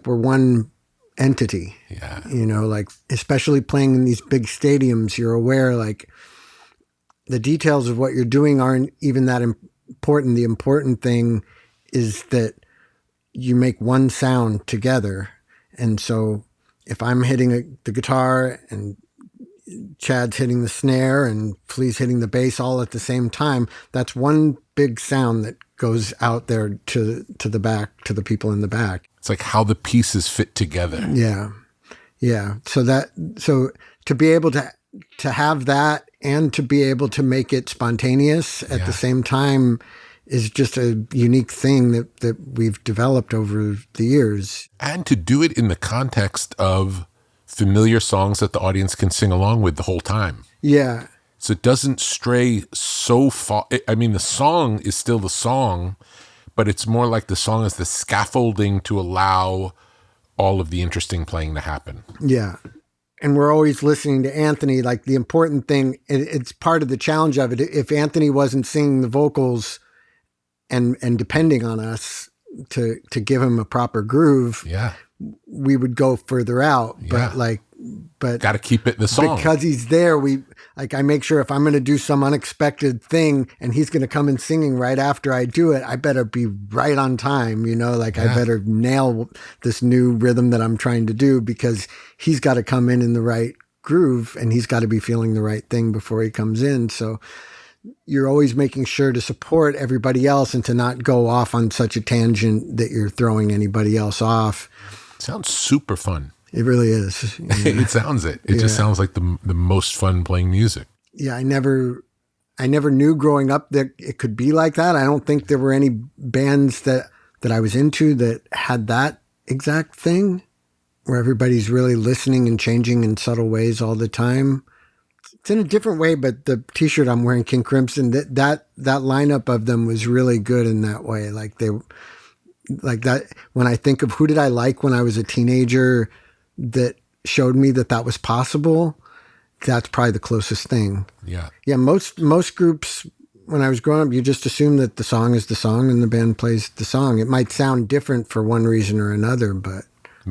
we're one entity. Yeah. Like, especially playing in these big stadiums, you're aware, like, the details of what you're doing aren't even that important. The important thing is that you make one sound together. And so if I'm hitting the guitar and Chad's hitting the snare and Flea's hitting the bass all at the same time, that's one big sound that goes out there to the back, to the people in the back. It's like how the pieces fit together. Yeah. So to be able to have that, and to be able to make it spontaneous at the same time, is just a unique thing that we've developed over the years. And to do it in the context of familiar songs that the audience can sing along with the whole time. Yeah. So it doesn't stray so far. I mean, the song is still the song, but it's more like the song is the scaffolding to allow all of the interesting playing to happen. Yeah. And we're always listening to Anthony. Like, the important thing, it's part of the challenge of it. If Anthony wasn't singing the vocals and depending on us to give him a proper groove, we would go further out. But got to keep it in the song. Because he's there, I make sure if I'm going to do some unexpected thing and he's going to come in singing right after I do it, I better be right on time, I better nail this new rhythm that I'm trying to do, because he's got to come in the right groove, and he's got to be feeling the right thing before he comes in. So you're always making sure to support everybody else and to not go off on such a tangent that you're throwing anybody else off. Sounds super fun. It really is. It sounds it. It just sounds like the most fun playing music. Yeah, I never knew growing up that it could be like that. I don't think there were any bands that I was into that had that exact thing, where everybody's really listening and changing in subtle ways all the time. It's in a different way, but the T-shirt I'm wearing, King Crimson, that lineup of them was really good in that way. Like that. When I think of who did I like when I was a teenager that showed me that was possible, that's probably the closest thing. Yeah. Yeah. Most groups, when I was growing up, you just assume that the song is the song and the band plays the song. It might sound different for one reason or another, but.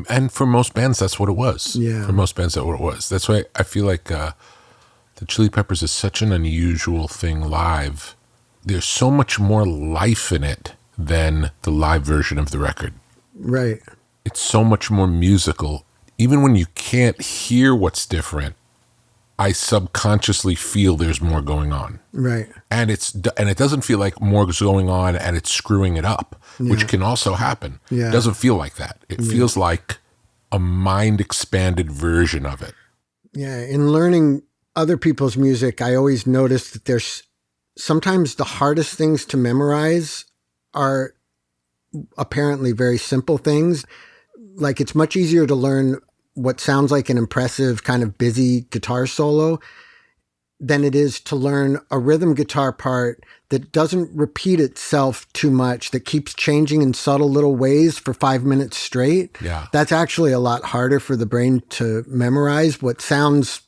And for most bands, that's what it was. Yeah. For most bands, that's what it was. That's why I feel like the Chili Peppers is such an unusual thing live. There's so much more life in it than the live version of the record. Right. It's so much more musical. Even when you can't hear what's different, I subconsciously feel there's more going on. Right. And it doesn't feel like more is going on and it's screwing it up, which can also happen. Yeah. It doesn't feel like that. It feels like a mind expanded version of it. Yeah. In learning other people's music, I always notice that there's sometimes the hardest things to memorize are apparently very simple things. Like, it's much easier to learn what sounds like an impressive kind of busy guitar solo than it is to learn a rhythm guitar part that doesn't repeat itself too much, that keeps changing in subtle little ways for 5 minutes straight. Yeah. That's actually a lot harder for the brain to memorize. What sounds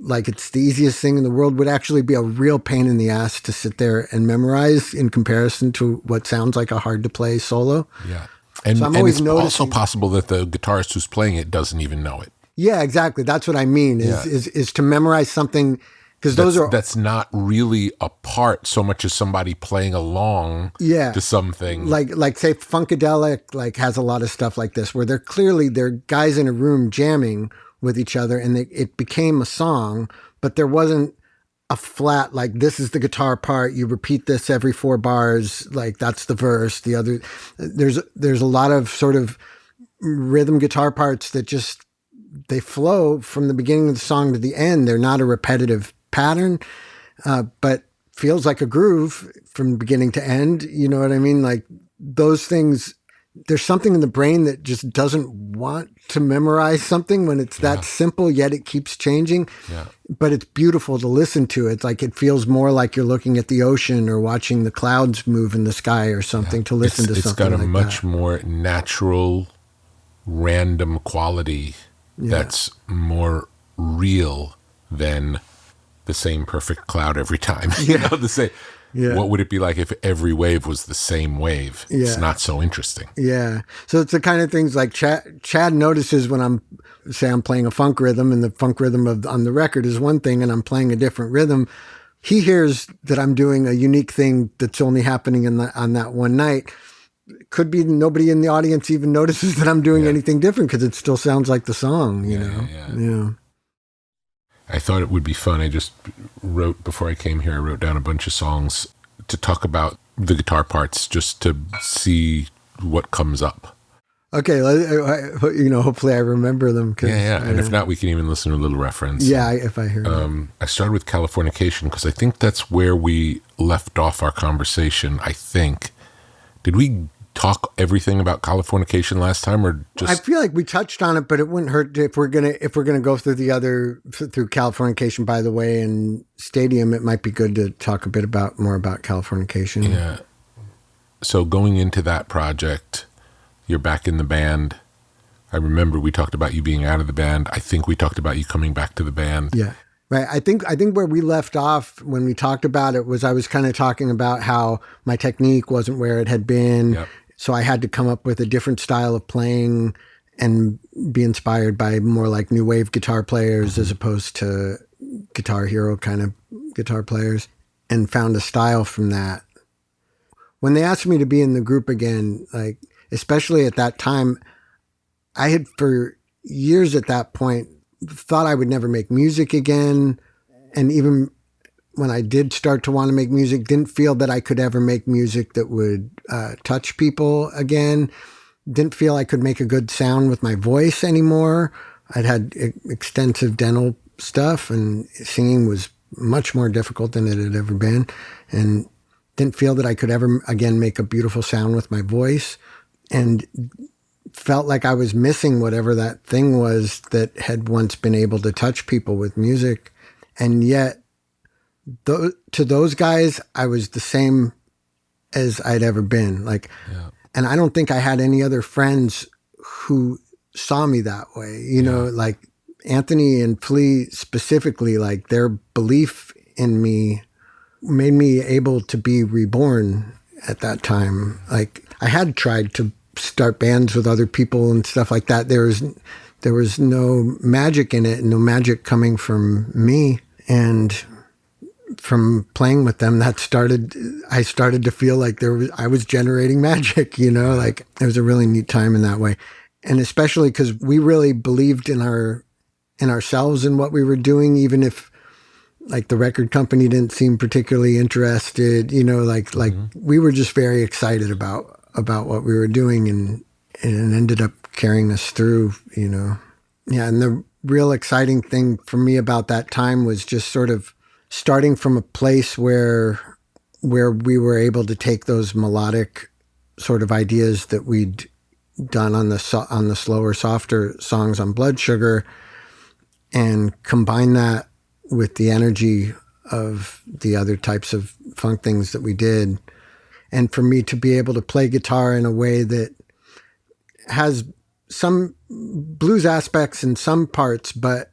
like it's the easiest thing in the world would actually be a real pain in the ass to sit there and memorize in comparison to what sounds like a hard to play solo. Yeah. And, So I'm and always it's noticing- also possible that the guitarist who's playing it doesn't even know it. Yeah, exactly. That's what I mean is to memorize something, because That's not really a part so much as somebody playing along to something. like say Funkadelic like has a lot of stuff like this where they're guys in a room jamming with each other, and it became a song, but there wasn't a flat, like, this is the guitar part, you repeat this every 4 bars, like that's the verse, the other, there's a lot of sort of rhythm guitar parts that just, they flow from the beginning of the song to the end. They're not a repetitive pattern, but feels like a groove from beginning to end. You know what I mean? Like those things, there's something in the brain that just doesn't want to memorize something when it's that simple, yet it keeps changing. Yeah. But it's beautiful to listen to. It's like, it feels more like you're looking at the ocean or watching the clouds move in the sky or something to listen to something like that. It's got a much more natural, random quality that's more real than the same perfect cloud every time. You know, the same. Yeah. What would it be like if every wave was the same wave? It's Yeah. not so interesting. Yeah. So it's the kind of things like Chad notices when I'm playing a funk rhythm, and the funk rhythm on the record is one thing, and I'm playing a different rhythm. He hears that I'm doing a unique thing that's only happening on that one night. Could be nobody in the audience even notices that I'm doing anything different because it still sounds like the song, you know? Yeah. I thought it would be fun. I just wrote, before I came here, I wrote down a bunch of songs to talk about the guitar parts, just to see what comes up. Okay, hopefully I remember them. And if not, we can even listen to a little reference. Yeah, if I hear it. I started with Californication because I think that's where we left off our conversation, I think. Did we talk everything about Californication last time, or just? I feel like we touched on it, but it wouldn't hurt if we're gonna go through through Californication, by the way, and Stadium. It might be good to talk a bit more about Californication. Yeah. So going into that project, you're back in the band. I remember we talked about you being out of the band. I think we talked about you coming back to the band. Yeah. Right. I think where we left off when we talked about it was I was kind of talking about how my technique wasn't where it had been. Yep. So I had to come up with a different style of playing and be inspired by more like new wave guitar players as opposed to Guitar Hero kind of guitar players, and found a style from that. When they asked me to be in the group again, like, especially at that time, I had for years at that point thought I would never make music again. And even when I did start to want to make music, didn't feel that I could ever make music that would touch people again. Didn't feel I could make a good sound with my voice anymore. I'd had extensive dental stuff, and singing was much more difficult than it had ever been. And didn't feel that I could ever again make a beautiful sound with my voice. And felt like I was missing whatever that thing was that had once been able to touch people with music. And yet, to those guys, I was the same as I'd ever been. And I don't think I had any other friends who saw me that way. You know, like Anthony and Flea specifically, like their belief in me made me able to be reborn at that time. Like I had tried to start bands with other people and stuff like that. There was no magic in it, no magic coming from me. And from playing with them, I started to feel like I was generating magic, you know, like it was a really neat time in that way. And especially because we really believed in ourselves and what we were doing, even if like the record company didn't seem particularly interested, you know, like we were just very excited about what we were doing, and it ended up carrying us through, you know. Yeah. And the real exciting thing for me about that time was just sort of starting from a place where we were able to take those melodic sort of ideas that we'd done on the slower, softer songs on Blood Sugar and combine that with the energy of the other types of funk things that we did. And for me to be able to play guitar in a way that has some blues aspects in some parts, but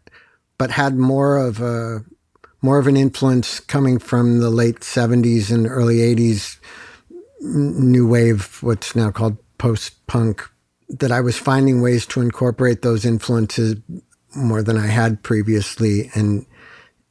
had more of an influence coming from the late 70s and early 80s new wave, what's now called post-punk, that I was finding ways to incorporate those influences more than I had previously. And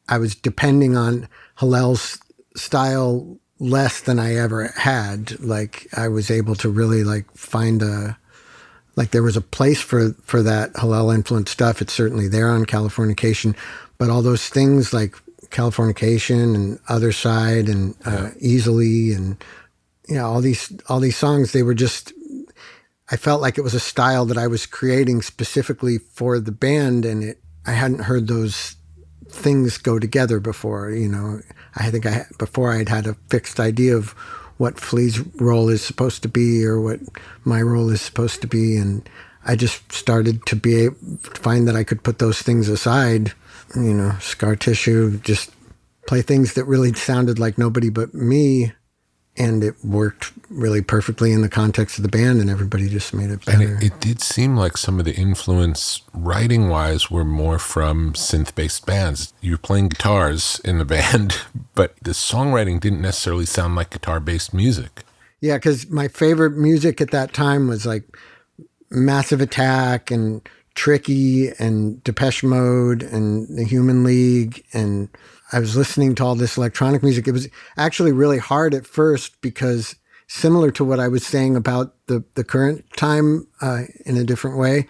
I was depending on Hillel's style less than I ever had. Like, I was able to really like find there was a place for that Hillel influence stuff. It's certainly there on Californication, but all those things like Californication and Other Side and Easily and all these songs, they were just, I felt like it was a style that I was creating specifically for the band, and I hadn't heard those things go together before. I think before I'd had a fixed idea of what Flea's role is supposed to be or what my role is supposed to be, and I just started to be able to find that I could put those things aside, Scar Tissue, just play things that really sounded like nobody but me. And it worked really perfectly in the context of the band, and everybody just made it better. And it did seem like some of the influence, writing-wise, were more from synth-based bands. You were playing guitars in the band, but the songwriting didn't necessarily sound like guitar-based music. Yeah, because my favorite music at that time was like Massive Attack and Tricky and Depeche Mode and the Human League, and I was listening to all this electronic music. It was actually really hard at first because, similar to what I was saying about the current time in a different way,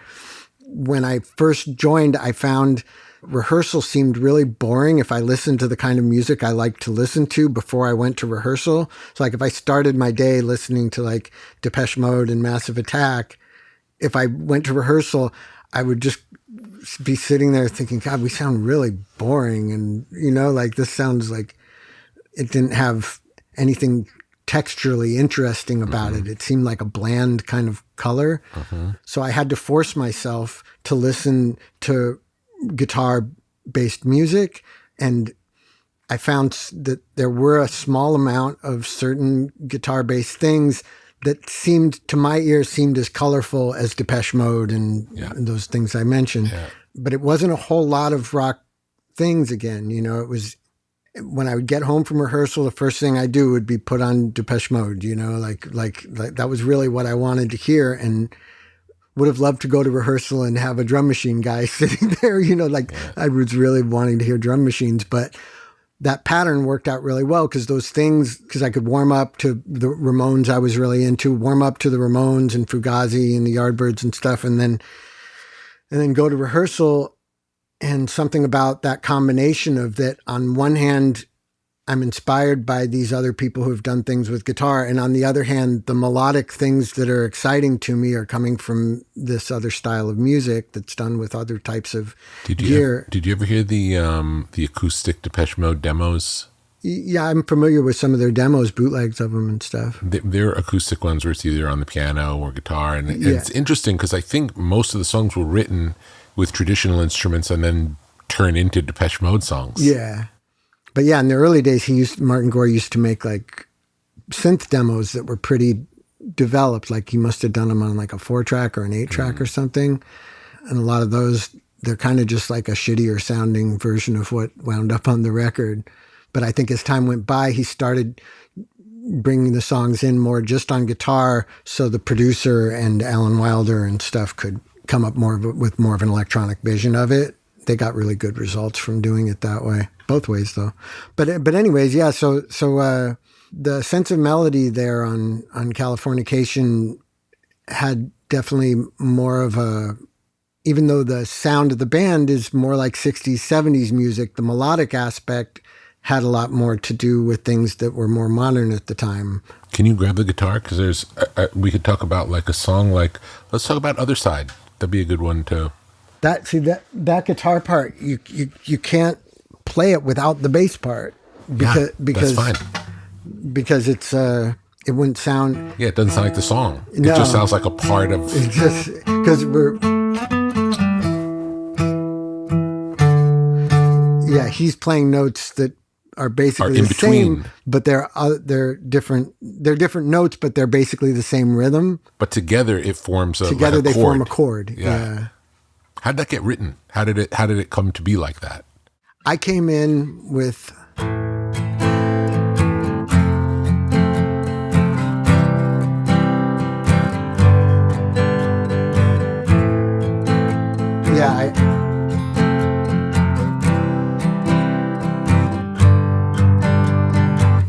when I first joined, I found rehearsal seemed really boring if I listened to the kind of music I liked to listen to before I went to rehearsal. So like if I started my day listening to like Depeche Mode and Massive Attack, if I went to rehearsal, I would just be sitting there thinking, God, we sound really boring. And, like this sounds like it didn't have anything texturally interesting about it. It seemed like a bland kind of color. So I had to force myself to listen to guitar-based music. And I found that there were a small amount of certain guitar-based things that seemed, to my ear, seemed as colorful as Depeche Mode and those things I mentioned. Yeah. But it wasn't a whole lot of rock things again. It was, when I would get home from rehearsal, the first thing I do would be put on Depeche Mode, like that was really what I wanted to hear, and would have loved to go to rehearsal and have a drum machine guy sitting there, I was really wanting to hear drum machines, but that pattern worked out really well because I could warm up to the Ramones I was really into, warm up to the Ramones and Fugazi and the Yardbirds and stuff, and then go to rehearsal. And something about that combination of that, on one hand, I'm inspired by these other people who have done things with guitar, and on the other hand, the melodic things that are exciting to me are coming from this other style of music that's done with other types of gear. Did you ever hear the acoustic Depeche Mode demos? Yeah, I'm familiar with some of their demos, bootlegs of them and stuff. They're acoustic ones where it's either on the piano or guitar, and it's interesting because I think most of the songs were written with traditional instruments and then turn into Depeche Mode songs. Yeah. But yeah, in the early days, Martin Gore used to make like synth demos that were pretty developed. Like he must have done them on like a 4-track or an 8-track or something. And a lot of those, they're kind of just like a shittier sounding version of what wound up on the record. But I think as time went by, he started bringing the songs in more just on guitar, so the producer and Alan Wilder and stuff could come up with more of an electronic vision of it. They got really good results from doing it that way. Both ways, though. But anyways, yeah. So the sense of melody there on Californication had definitely more of a, even though the sound of the band is more like 60s, 70s music, the melodic aspect had a lot more to do with things that were more modern at the time. Can you grab the guitar? Because we could talk about like a song like, let's talk about Other Side. That'd be a good one to. That guitar part, you can't play it without the bass part because that's fine. Because it's it wouldn't sound. Yeah, it doesn't sound like the song. No, it just sounds like a part of. It's just because Yeah, he's playing notes that are basically in the same, between. but they're different. They're different notes, but they're basically the same rhythm. But together it forms Together like a they chord. form a chord. Yeah. Yeah. How'd that get written? How did it come to be like that? I came in with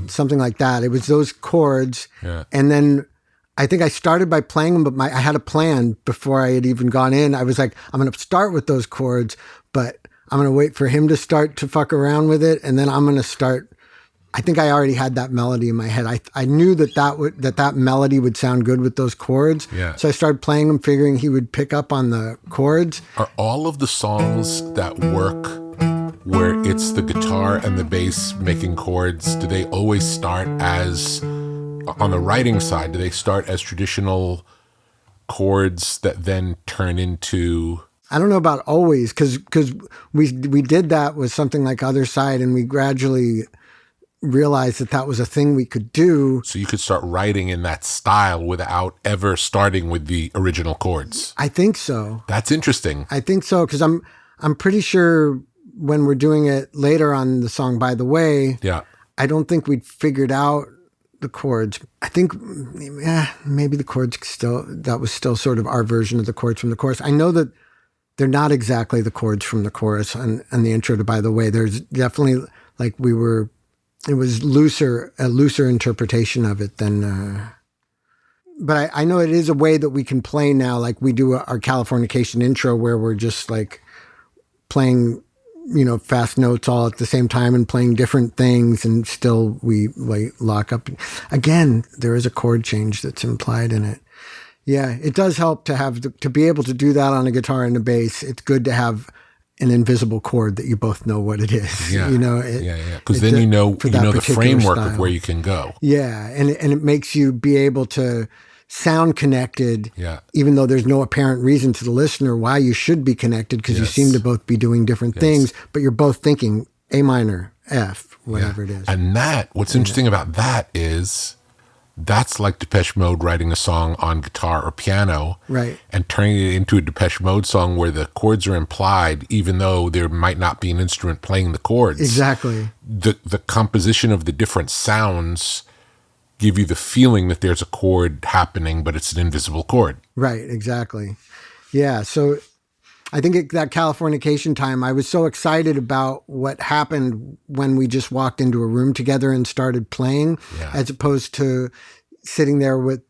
something like that. It was those chords. Yeah. And then I think I started by playing them, but I had a plan before I had even gone in. I was like, I'm going to start with those chords, but I'm going to wait for him to start to fuck around with it. And then I'm going to start. I think I already had that melody in my head. I knew that melody would sound good with those chords. Yeah. So I started playing them, figuring he would pick up on the chords. Are all of the songs that work where it's the guitar and the bass making chords, do they always start as, on the writing side, do they start as traditional chords that then turn into... I don't know about always, because we did that with something like Other Side, and we gradually realized that was a thing we could do. So you could start writing in that style without ever starting with the original chords. I think so. That's interesting. I think so, because I'm pretty sure when we're doing it later on the song By the Way, Yeah. I don't think we'd figured out the chords. I think maybe the chords that was still sort of our version of the chords from the chorus. I know that they're not exactly the chords from the chorus and the intro to By the Way. There's definitely it was a looser interpretation of it than, but I know it is a way that we can play now. Like we do our Californication intro where we're just like playing, fast notes all at the same time and playing different things, and still we like lock up. Again, there is a chord change that's implied in it. Yeah, it does help to be able to do that on a guitar and a bass. It's good to have an invisible chord that you both know what it is. Yeah. Yeah. Because then you know the framework style. of where you can go. Yeah, and it makes you be able to sound connected, even though there's no apparent reason to the listener why you should be connected, because you seem to both be doing different things, but you're both thinking A minor, F, whatever it is. And what's interesting about that is that's like Depeche Mode writing a song on guitar or piano, right, and turning it into a Depeche Mode song where the chords are implied, even though there might not be an instrument playing the chords. Exactly. The composition of the different sounds give you the feeling that there's a chord happening, but it's an invisible chord. Right, exactly. Yeah, so I think that Californication time, I was so excited about what happened when we just walked into a room together and started playing, as opposed to sitting there with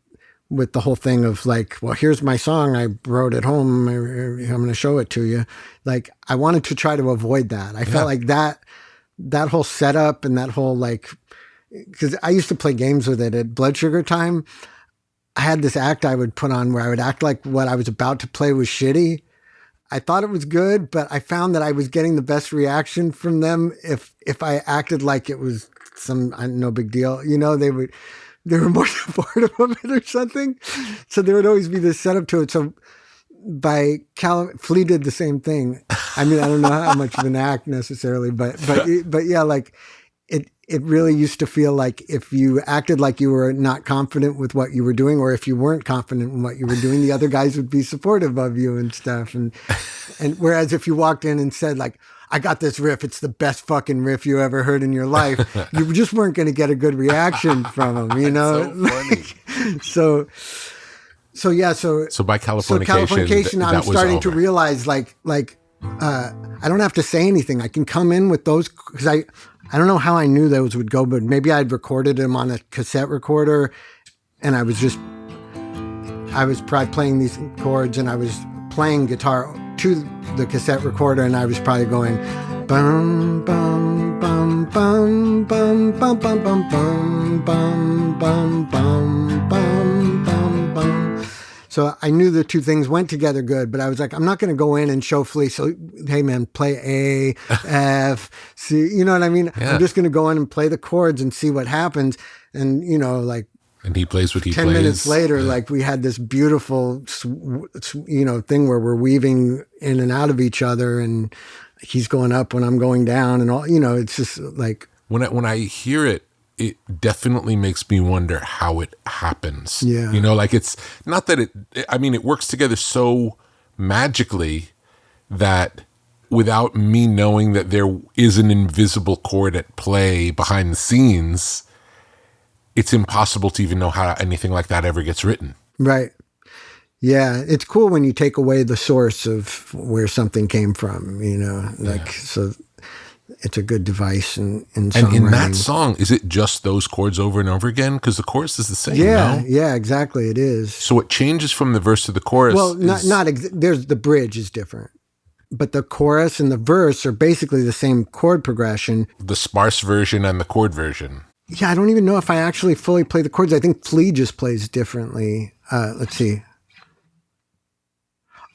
the whole thing of like, well, here's my song, I wrote at home, I'm going to show it to you. Like, I wanted to try to avoid that. I felt like that whole setup and that whole like, because I used to play games with it at Blood Sugar Time. I had this act I would put on where I would act like what I was about to play was shitty. I thought it was good, but I found that I was getting the best reaction from them if I acted like it was no big deal. They were more supportive of it or something. So there would always be this setup to it. So Flea did the same thing. I mean, I don't know how much of an act necessarily, but yeah, like it really used to feel like if you acted like you were not confident with what you were doing, or if you weren't confident in what you were doing, the other guys would be supportive of you and stuff. And whereas if you walked in and said like, I got this riff, it's the best fucking riff you ever heard in your life, you just weren't going to get a good reaction from them, So funny. So by Californication, I'm starting to realize like I don't have to say anything. I can come in with those, because I don't know how I knew those would go, but maybe I'd recorded them on a cassette recorder, and I was probably playing these chords, and I was playing guitar to the cassette recorder, and I was probably going bum bum bum bum bum bum bum bum bum bum bum bum bum bum bum. So I knew the two things went together good, but I was like, I'm not going to go in and show Flea, so, hey man, play A, F, C, you know what I mean? Yeah. I'm just going to go in and play the chords and see what happens. And, like, and he plays what he 10 plays. 10 minutes later, like we had this beautiful, thing where we're weaving in and out of each other. And he's going up when I'm going down and all, it's just like. When I hear it, it definitely makes me wonder how it happens. Yeah. Like it's not that it works together so magically that without me knowing that there is an invisible chord at play behind the scenes, it's impossible to even know how anything like that ever gets written. Right. Yeah. It's cool when you take away the source of where something came from, so it's a good device in songwriting. And in that song, is it just those chords over and over again? Because the chorus is the same, Yeah, no? yeah, exactly. It is. So what changes from the verse to the chorus? Well, there's the bridge is different. But the chorus and the verse are basically the same chord progression. The sparse version and the chord version. Yeah, I don't even know if I actually fully play the chords. I think Flea just plays differently. Let's see.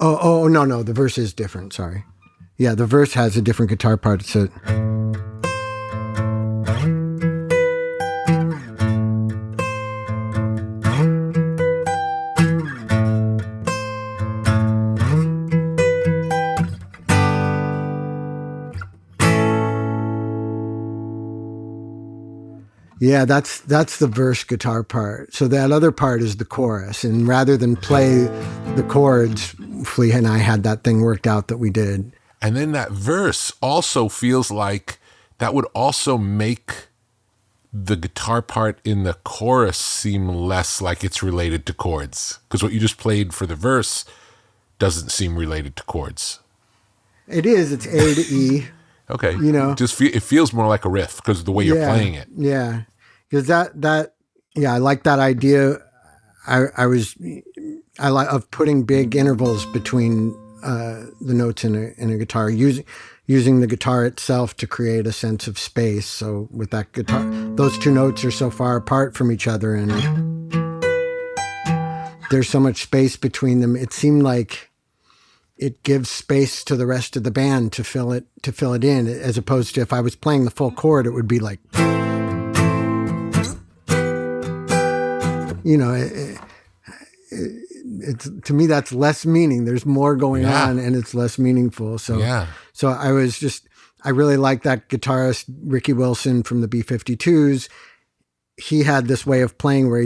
Oh, no, the verse is different. Sorry. Yeah, the verse has a different guitar part. So. Yeah, that's the verse guitar part. So that other part is the chorus. And rather than play the chords, Flea and I had that thing worked out that we did. And then that verse also feels like that would also make the guitar part in the chorus seem less like it's related to chords. Because what you just played for the verse doesn't seem related to chords. It is. It's A to E. Okay. It feels more like a riff because of the way you're playing it. Yeah. Because I like that idea. I like of putting big intervals between the notes in a guitar, using the guitar itself to create a sense of space. So with that guitar, those two notes are so far apart from each other, and there's so much space between them. It seemed like it gives space to the rest of the band to fill it in, as opposed to if I was playing the full chord, it would be like, it's to me that's less meaning. There's more going on, and it's less meaningful. So So I really like that guitarist Ricky Wilson from the B-52s. He had this way of playing where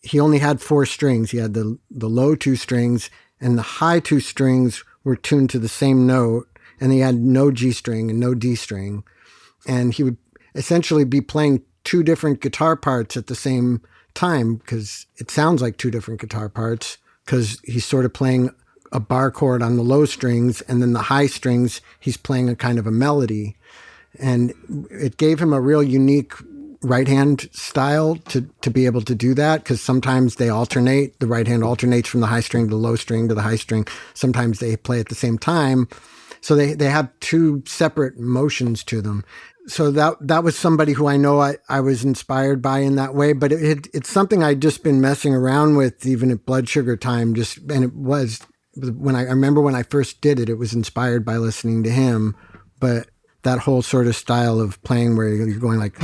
he only had 4 strings. He had the low 2 strings, and the high 2 strings were tuned to the same note, and he had no G string and no D string. And he would essentially be playing 2 different guitar parts at the same time, because it sounds like 2 different guitar parts, because he's sort of playing a bar chord on the low strings, and then the high strings, he's playing a kind of a melody. And it gave him a real unique right hand style to be able to do that, because sometimes they alternate. The right hand alternates from the high string to the low string to the high string. Sometimes they play at the same time. So they have 2 separate motions to them. So that was somebody who I know I was inspired by in that way, but it's something I'd just been messing around with even at Blood Sugar time. And it was I remember when I first did it, it was inspired by listening to him, but that whole sort of style of playing where you're going like,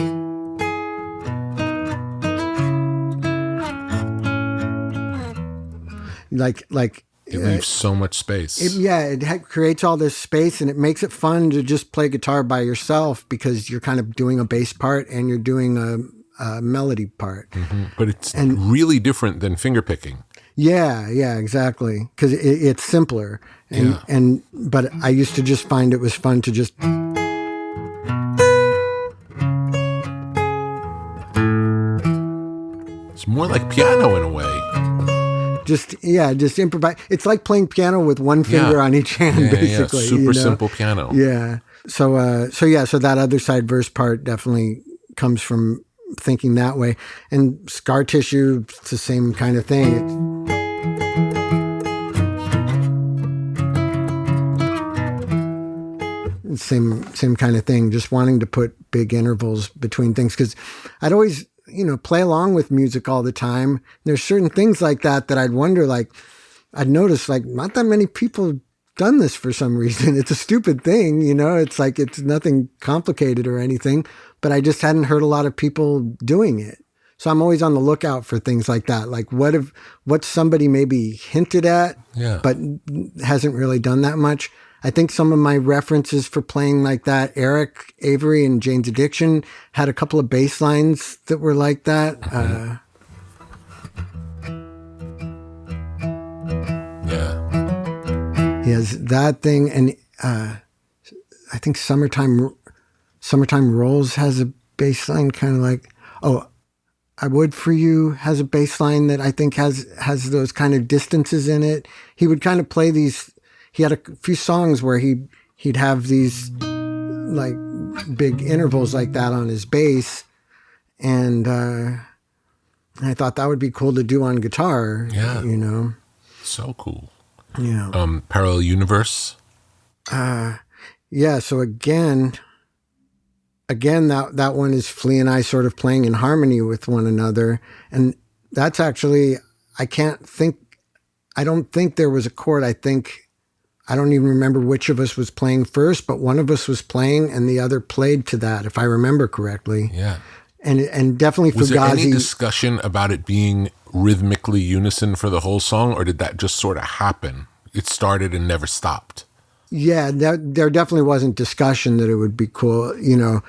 it leaves so much space. It creates all this space, and it makes it fun to just play guitar by yourself, because you're kind of doing a bass part and you're doing a melody part. Mm-hmm. But it's really different than fingerpicking. Yeah, exactly. Because it's simpler. But I used to just find it was fun to just. It's more like piano in a way. Just improvise. It's like playing piano with one finger on each hand, basically. Yeah. Super simple piano. Yeah. So that other side verse part definitely comes from thinking that way. And Scar Tissue, it's the same kind of thing. Same kind of thing. Just wanting to put big intervals between things, because I'd always play along with music all the time. There's certain things like that I'd wonder, like, I'd notice, like, not that many people have done this for some reason. It's a stupid thing, it's like, it's nothing complicated or anything, but I just hadn't heard a lot of people doing it. So I'm always on the lookout for things like that. Like, what somebody maybe hinted at, but hasn't really done that much. I think some of my references for playing like that, Eric Avery and Jane's Addiction had a couple of bass lines that were like that. He has that thing, and I think Summertime Rolls has a bass line kind of like, oh, I Would For You has a bass line that I think has those kind of distances in it. He would kind of play these, he had a few songs where he'd have these like big intervals like that on his bass, and I thought that would be cool to do on guitar. Yeah. You know? So cool. Yeah. Parallel Universe. Yeah. So again, that one is Flea and I sort of playing in harmony with one another. And that's actually, I don't think there was a chord. I don't even remember which of us was playing first, but one of us was playing and the other played to that, if I remember correctly. Yeah. And definitely Was there Fugazi. any discussion about it being rhythmically unison for the whole song, or did that just sort of happen? It started and never stopped. Yeah, there definitely wasn't discussion that it would be cool. You know,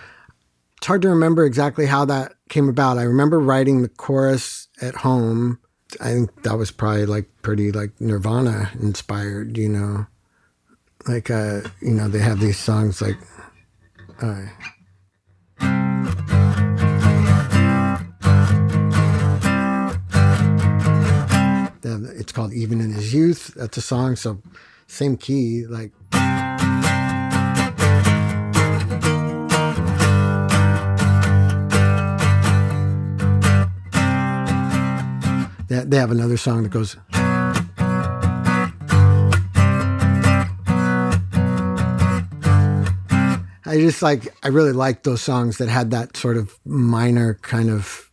it's hard to remember exactly how that came about. I remember writing the chorus at home. I think that was probably like pretty like Nirvana inspired, you know. Like, you know, they have these songs like... it's called Even in His Youth. That's a song, so same key, like... They have another song that goes... I really like those songs that had that sort of minor kind of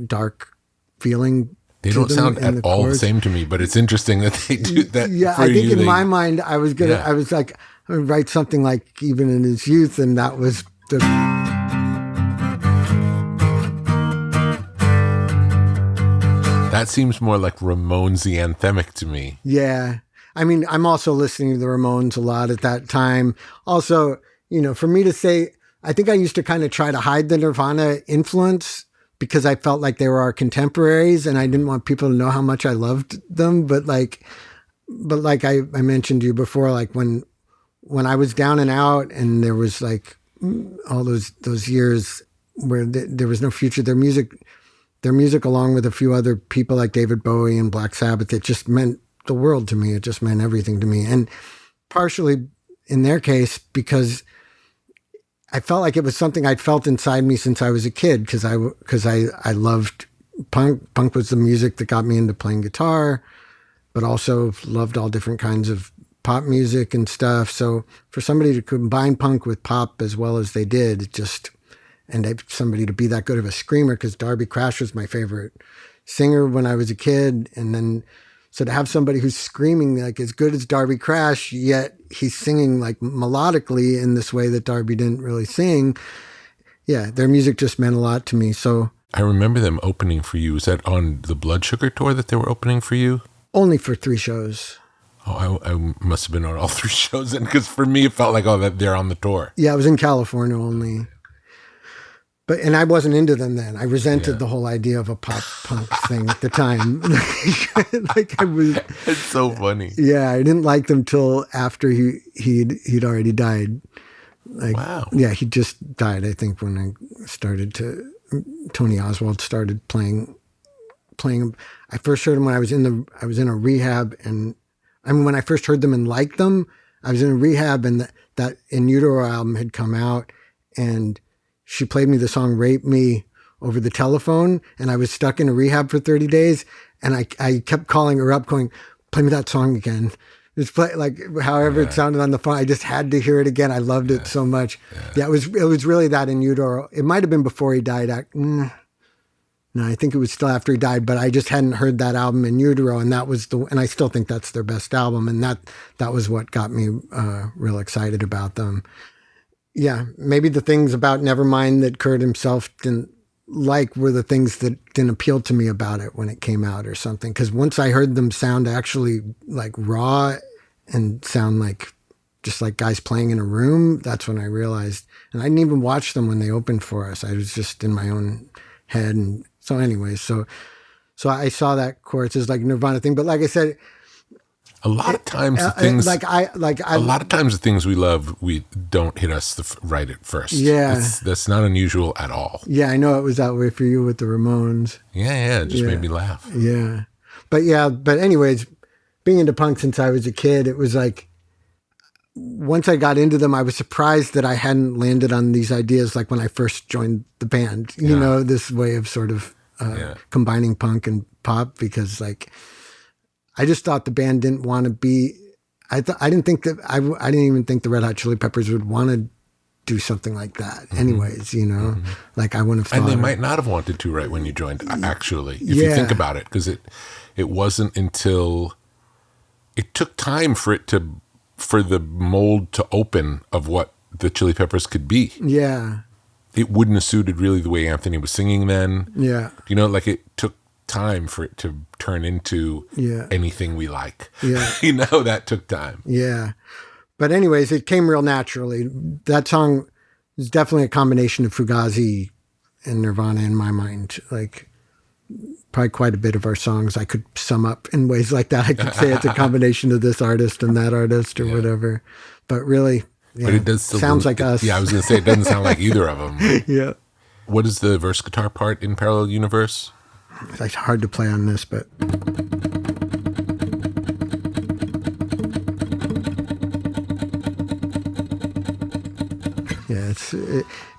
dark feeling. They don't sound at all the same to me, but it's interesting that they do that. Yeah, I think in my mind, I was like, I'm gonna write something like Even in His Youth, and that was the... That seems more like Ramones-y anthemic to me. Yeah. I mean, I'm also listening to the Ramones a lot at that time. Also, you know, for me to say, I think I used to kind of try to hide the Nirvana influence because I felt like they were our contemporaries and I didn't want people to know how much I loved them. But like I mentioned to you before, like when I was down and out and there was like all those years where there was no future, their music along with a few other people like David Bowie and Black Sabbath, it just meant the world to me. It just meant everything to me. And partially in their case, because I felt like it was something I'd felt inside me since I was a kid, because I loved punk. Punk was the music that got me into playing guitar, but also loved all different kinds of pop music and stuff. So for somebody to combine punk with pop as well as they did, it just, and somebody to be that good of a screamer, because Darby Crash was my favorite singer when I was a kid. And then, so to have somebody who's screaming like as good as Darby Crash, yet he's singing like melodically in this way that Darby didn't really sing. Yeah, their music just meant a lot to me. So I remember them opening for you. Was that on the Blood Sugar tour that they were opening for you? Only for 3 shows. Oh, I must have been on all 3 shows then, because for me it felt like, oh, that they're on the tour. Yeah, I was in California only. And I wasn't into them then. I resented the whole idea of a pop punk thing at the time. Like I was. It's so funny. Yeah, I didn't like them till after he'd already died. Like, wow. Yeah, he just died. I think when I started Tony Oswald started playing. I first heard him when I was in a rehab, and I mean when I first heard them and liked them, I was in a rehab, and that In Utero album had come out, and she played me the song Rape Me over the telephone, and I was stuck in a rehab for 30 days. And I kept calling her up going, play me that song again. Just play, like, however it sounded on the phone. I just had to hear it again. I loved it so much. Yeah, it was really that In Utero. It might've been before he died. No, I think it was still after he died, but I just hadn't heard that album In Utero. And that was and I still think that's their best album. And that was what got me real excited about them. Yeah, maybe the things about Nevermind that Kurt himself didn't like were the things that didn't appeal to me about it when it came out or something. Because once I heard them sound actually like raw and sound like just like guys playing in a room, that's when I realized. And I didn't even watch them when they opened for us. I was just in my own head. And so anyways, so I saw that chorus as like Nirvana thing. But like I said, a lot of times the things a lot of times the things we love, we don't hit us right at first. Yeah. That's not unusual at all. Yeah, I know it was that way for you with the Ramones. Yeah, it just made me laugh. Yeah. But anyways, being into punk since I was a kid, it was like, once I got into them, I was surprised that I hadn't landed on these ideas like when I first joined the band, you know, this way of sort of combining punk and pop, because like, I just thought the band didn't want to be, I didn't even think the Red Hot Chili Peppers would want to do something like that anyways, you know, like I wouldn't have thought. And they might not have wanted to right when you joined, actually, if you think about it, because it wasn't until, it took time for the mold to open of what the Chili Peppers could be. Yeah. It wouldn't have suited really the way Anthony was singing then. Yeah. You know, like it took time for it to turn into anything we like. Yeah. You know, that took time. Yeah. But anyways, it came real naturally. That song is definitely a combination of Fugazi and Nirvana in my mind. Like, probably quite a bit of our songs I could sum up in ways like that. I could say it's a combination of this artist and that artist or whatever. But really, but it does still sounds like us. Yeah, I was going to say, it doesn't sound like either of them. Yeah. What is the verse guitar part in Parallel Universe? It's like hard to play on this, but... Yeah,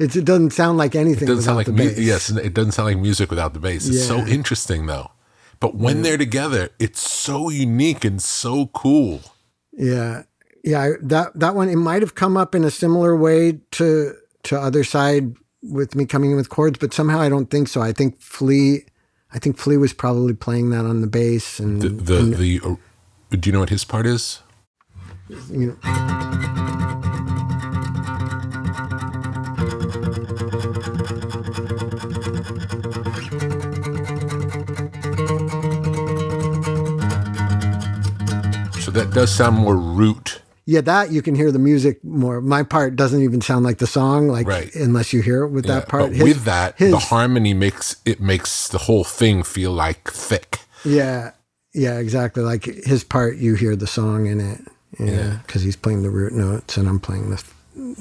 it doesn't sound like anything without the bass. Yes, it doesn't sound like music without the bass. It's so interesting, though. But when they're together, it's so unique and so cool. Yeah. Yeah, that one, it might have come up in a similar way to Other Side with me coming in with chords, but somehow I don't think so. I think Flea was probably playing that on the bass. And do you know what his part is? You know. So that does sound more root. Yeah, that you can hear the music more. My part doesn't even sound like the song, like unless you hear it with that part. But with that, the harmony makes the whole thing feel like thick. Yeah, exactly. Like his part, you hear the song in it. Yeah, because he's playing the root notes and I'm playing the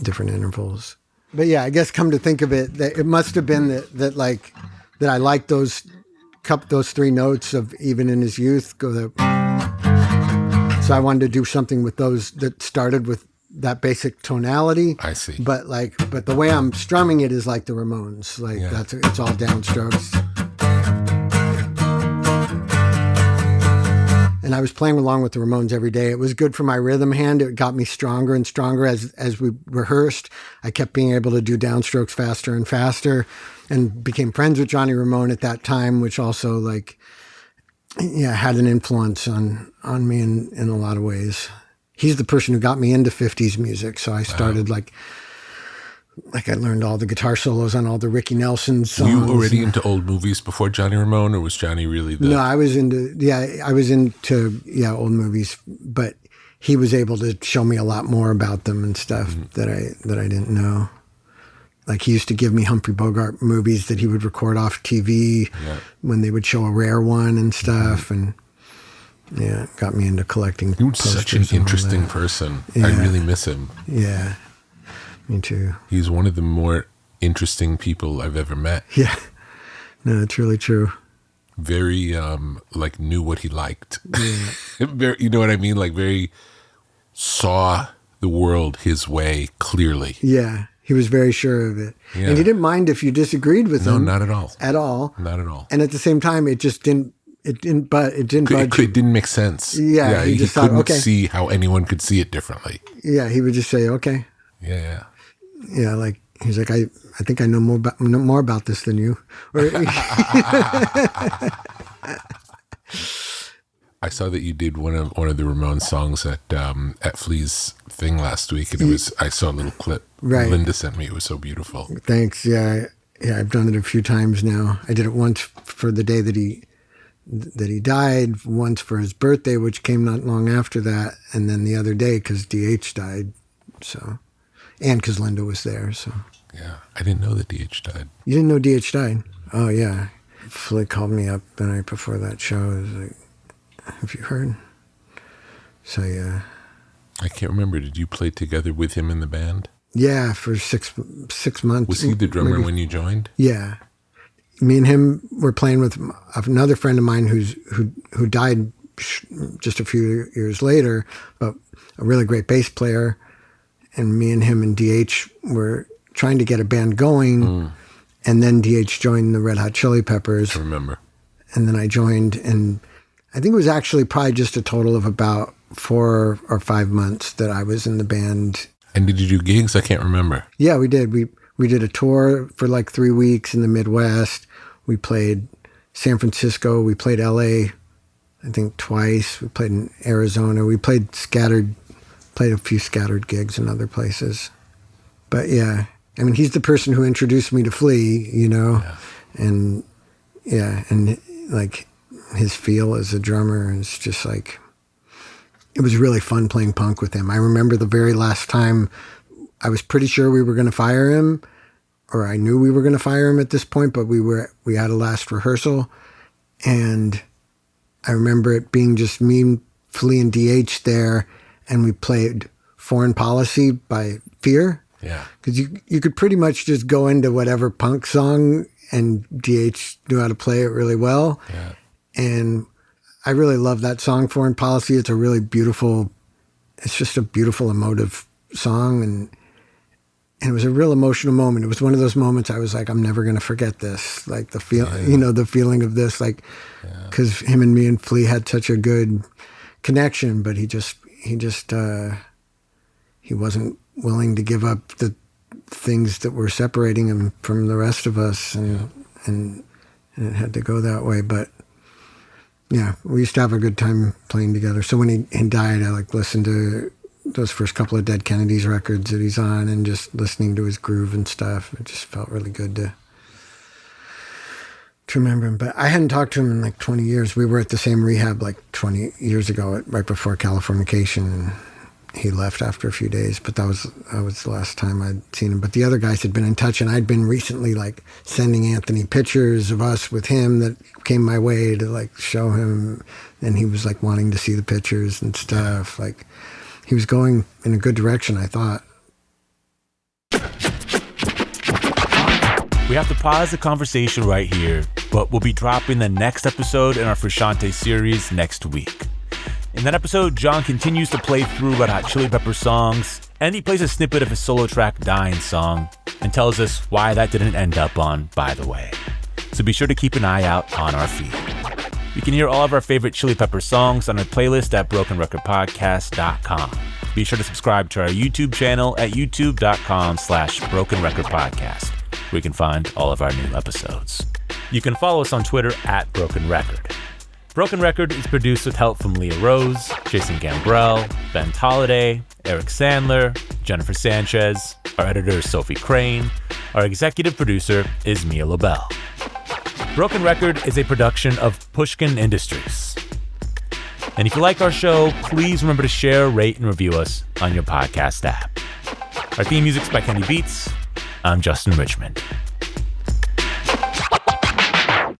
different intervals. But yeah, I guess come to think of it, that it must have been that I liked those three notes of Even in His Youth. So I wanted to do something with those that started with that basic tonality. I see. But the way I'm strumming it is like the Ramones. Like it's all downstrokes. And I was playing along with the Ramones every day. It was good for my rhythm hand. It got me stronger and stronger as we rehearsed. I kept being able to do downstrokes faster and faster, and became friends with Johnny Ramone at that time, which also had an influence on me in a lot of ways. He's the person who got me into 50s music. So I started like I learned all the guitar solos on all the Ricky Nelson songs. Were you already into old movies before Johnny Ramone, or was Johnny really the... No, I was into old movies, but he was able to show me a lot more about them and stuff that I didn't know. Like he used to give me Humphrey Bogart movies that he would record off TV when they would show a rare one and stuff. And it got me into collecting He was such an interesting person. Yeah. I really miss him. Yeah, me too. He's one of the more interesting people I've ever met. Yeah, no, it's really true. Very, knew what he liked. Yeah. Very, you know what I mean? Like very saw the world his way clearly. Yeah. He was very sure of it. Yeah. And he didn't mind if you disagreed with him. No, not at all. At all. Not at all. And at the same time, it didn't budge. It didn't make sense. Yeah. He just couldn't see how anyone could see it differently. Yeah. He would just say, okay. Yeah. Yeah. Like, he's like, I think I know more about this than you. I saw that you did one of the Ramones songs at Flea's thing last week, and I saw a little clip. Right. Linda sent me. It was so beautiful. Thanks. Yeah, I've done it a few times now. I did it once for the day that that he died, once for his birthday, which came not long after that, and then the other day because DH died. So, and because Linda was there. So, Yeah, I didn't know that DH died. you didn't know DH died? Oh yeah, Flick called me up the night before that show. He was like, "Have you heard?" So yeah. I can't remember. Did you play together with him in the band? Yeah, for six months. Was he the drummer maybe. when you joined? Yeah. Me and him were playing with another friend of mine who died just a few years later, but a really great bass player. And me and him and DH were trying to get a band going. And then DH joined the Red Hot Chili Peppers. I remember. And then I joined, and I think it was actually probably just a total of about 4 or 5 months that I was in the band. And did you do gigs? I can't remember. Yeah, we did. We did a tour for like 3 weeks in the Midwest. We played San Francisco. We played LA, I think twice. We played in Arizona. We played a few scattered gigs in other places. But yeah, I mean, he's the person who introduced me to Flea, you know, and like his feel as a drummer is just like, it was really fun playing punk with him. I remember the very last time I was pretty sure we were going to fire him, or I knew we were going to fire him at this point, but we had a last rehearsal, and I remember it being just me, Flea, and DH there, and we played Foreign Policy by Fear. Yeah. Because you could pretty much just go into whatever punk song, and DH knew how to play it really well. Yeah. And I really love that song, Foreign Policy. It's just a beautiful, emotive song, and it was a real emotional moment. It was one of those moments I was like, I'm never going to forget this. Like the the feeling of this, like, because him and me and Flea had such a good connection, but he wasn't willing to give up the things that were separating him from the rest of us, and it had to go that way. But yeah, we used to have a good time playing together. So when he died, I like listened to those first couple of Dead Kennedys records that he's on, and just listening to his groove and stuff. It just felt really good to remember him. But I hadn't talked to him in like 20 years. We were at the same rehab like 20 years ago, right before Californication, and he left after a few days. But that was the last time I'd seen him. But the other guys had been in touch, and I'd been recently like sending Anthony pictures of us with him that came my way to like show him, and he was like wanting to see the pictures and stuff. Like, he was going in a good direction, I thought. We have to pause the conversation right here, but we'll be dropping the next episode in our Frusciante series next week. In that episode, John continues to play through Red Hot Chili Peppers songs, and he plays a snippet of his solo track Dying Song, and tells us why that didn't end up on By the Way. So be sure to keep an eye out on our feed. You can hear all of our favorite Chili Pepper songs on our playlist at brokenrecordpodcast.com. Be sure to subscribe to our YouTube channel at youtube.com/brokenrecordpodcast, where you can find all of our new episodes. You can follow us on Twitter at Broken Record. Broken Record is produced with help from Leah Rose, Jason Gambrell, Ben Tolliday, Eric Sandler, Jennifer Sanchez. Our editor is Sophie Crane. Our executive producer is Mia Lobel. Broken Record is a production of Pushkin Industries. And if you like our show, please remember to share, rate, and review us on your podcast app. Our theme music's by Kenny Beats. I'm Justin Richmond.